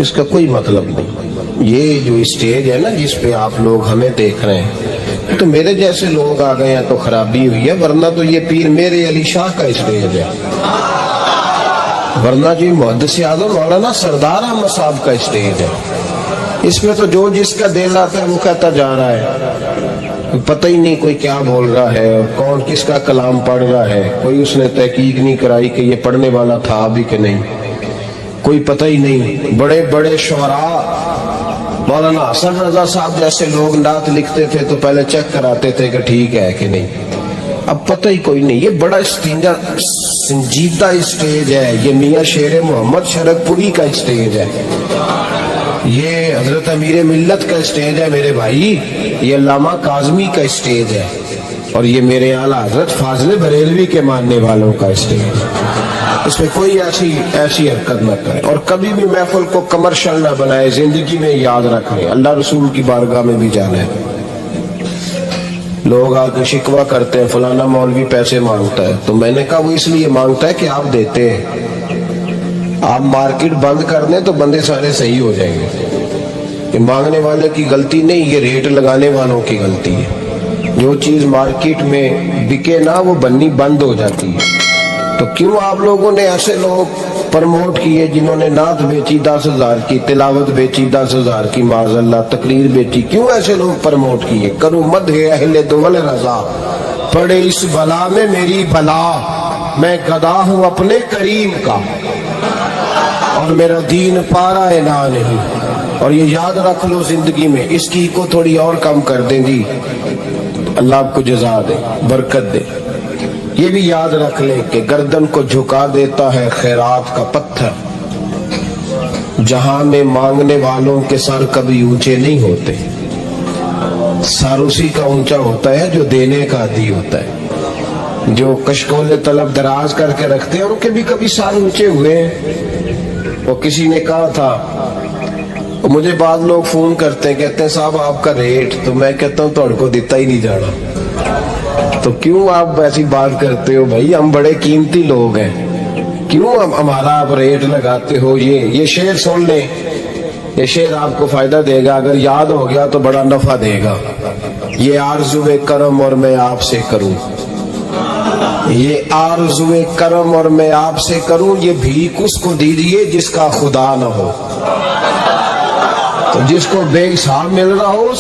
[SPEAKER 1] اس کا کوئی مطلب نہیں. یہ جو اسٹیج ہے نا جس پہ آپ لوگ ہمیں دیکھ رہے ہیں، تو میرے جیسے لوگ آ گئے ہیں تو خرابی ہوئی ہے، ورنہ تو یہ پیر میرے علی شاہ کا اسٹیج ہے، ورنہ جو محدث اعظم مولانا سردار احمد صاحب کا اسٹیج ہے. اس میں تو جو جس کا دل آتا ہے وہ کہتا جا رہا ہے، پتہ ہی نہیں کوئی کیا بول رہا ہے اور کون کس کا کلام پڑھ رہا ہے. کوئی اس نے تحقیق نہیں کرائی کہ یہ پڑھنے والا تھا بھی کہ نہیں، کوئی پتہ ہی نہیں. بڑے بڑے شعراء مولانا حسن رضا صاحب جیسے لوگ نعت لکھتے تھے تو پہلے چیک کراتے تھے کہ ٹھیک ہے کہ نہیں، اب پتہ ہی کوئی نہیں. یہ بڑا سنجیدہ اسٹیج ہے، یہ میاں شیر محمد شرک پوری کا اسٹیج ہے، یہ حضرت امیر ملت کا اسٹیج ہے میرے بھائی، یہ علامہ کاظمی کا اسٹیج ہے، اور یہ میرے اعلیٰ حضرت فاضل بریلوی کے ماننے والوں کا اسٹیج ہے. اس میں کوئی ایسی حرکت نہ کرے، اور کبھی بھی محفل کو کمرشل نہ بنائے. زندگی میں یاد رکھیں اللہ رسول کی بارگاہ میں بھی جانا ہے. لوگ آ کے شکوہ کرتے ہیں فلانا مولوی پیسے مانگتا ہے، تو میں نے کہا وہ اس لیے مانگتا ہے کہ آپ دیتے ہیں. آپ مارکیٹ بند کر دیں تو بندے سارے صحیح ہو جائیں گے. یہ مانگنے والے کی غلطی نہیں، یہ ریٹ لگانے والوں کی غلطی ہے. جو چیز مارکیٹ میں بکے نہ وہ بننی بند ہو جاتی ہے. تو کیوں آپ لوگوں نے ایسے لوگ پرموٹ کیے جنہوں نے نعت بیچی 10,000 کی، تلاوت بیچی 10,000 کی، معاذ اللہ تقریر بیچی، کیوں ایسے لوگ پرموٹ کیے؟ کروں مدح اہل دول رضا، پڑے اس بلا میں میری بلا، میں گدا ہوں اپنے کریم کا اور میرا دین پارا نہ نہیں. اور یہ یاد رکھ لو زندگی میں، اس کی کو تھوڑی اور کم کر دیں جی، اللہ آپ کو جزا دے، برکت دے. یہ بھی یاد رکھ لیں کہ گردن کو جھکا دیتا ہے خیرات کا پتھر. جہاں میں مانگنے والوں کے سر کبھی اونچے نہیں ہوتے، سر اسی کا اونچا ہوتا ہے جو دینے کا عادی ہوتا ہے. جو کشکول طلب دراز کر کے رکھتے ہیں ان کے بھی کبھی سر اونچے ہوئے ہیں. وہ کسی نے کہا تھا، مجھے بعض لوگ فون کرتے ہیں کہتے ہیں صاحب آپ کا ریٹ، تو میں کہتا ہوں توڑ کو دیتا ہی نہیں جانا. تو کیوں آپ ایسی بات کرتے ہو بھائی؟ ہم بڑے قیمتی لوگ ہیں، کیوں ہمارا آپ ریٹ لگاتے ہو؟ یہ شعر سن لیں، یہ شعر آپ کو فائدہ دے گا، اگر یاد ہو گیا تو بڑا نفع دے گا. یہ آرزو کرم اور میں آپ سے کروں، یہ آرزو کرم اور میں آپ سے کروں، یہ بھیک اس کو دیجیے جس کا خدا نہ ہو. تو جس کو بے حساب مل رہا ہو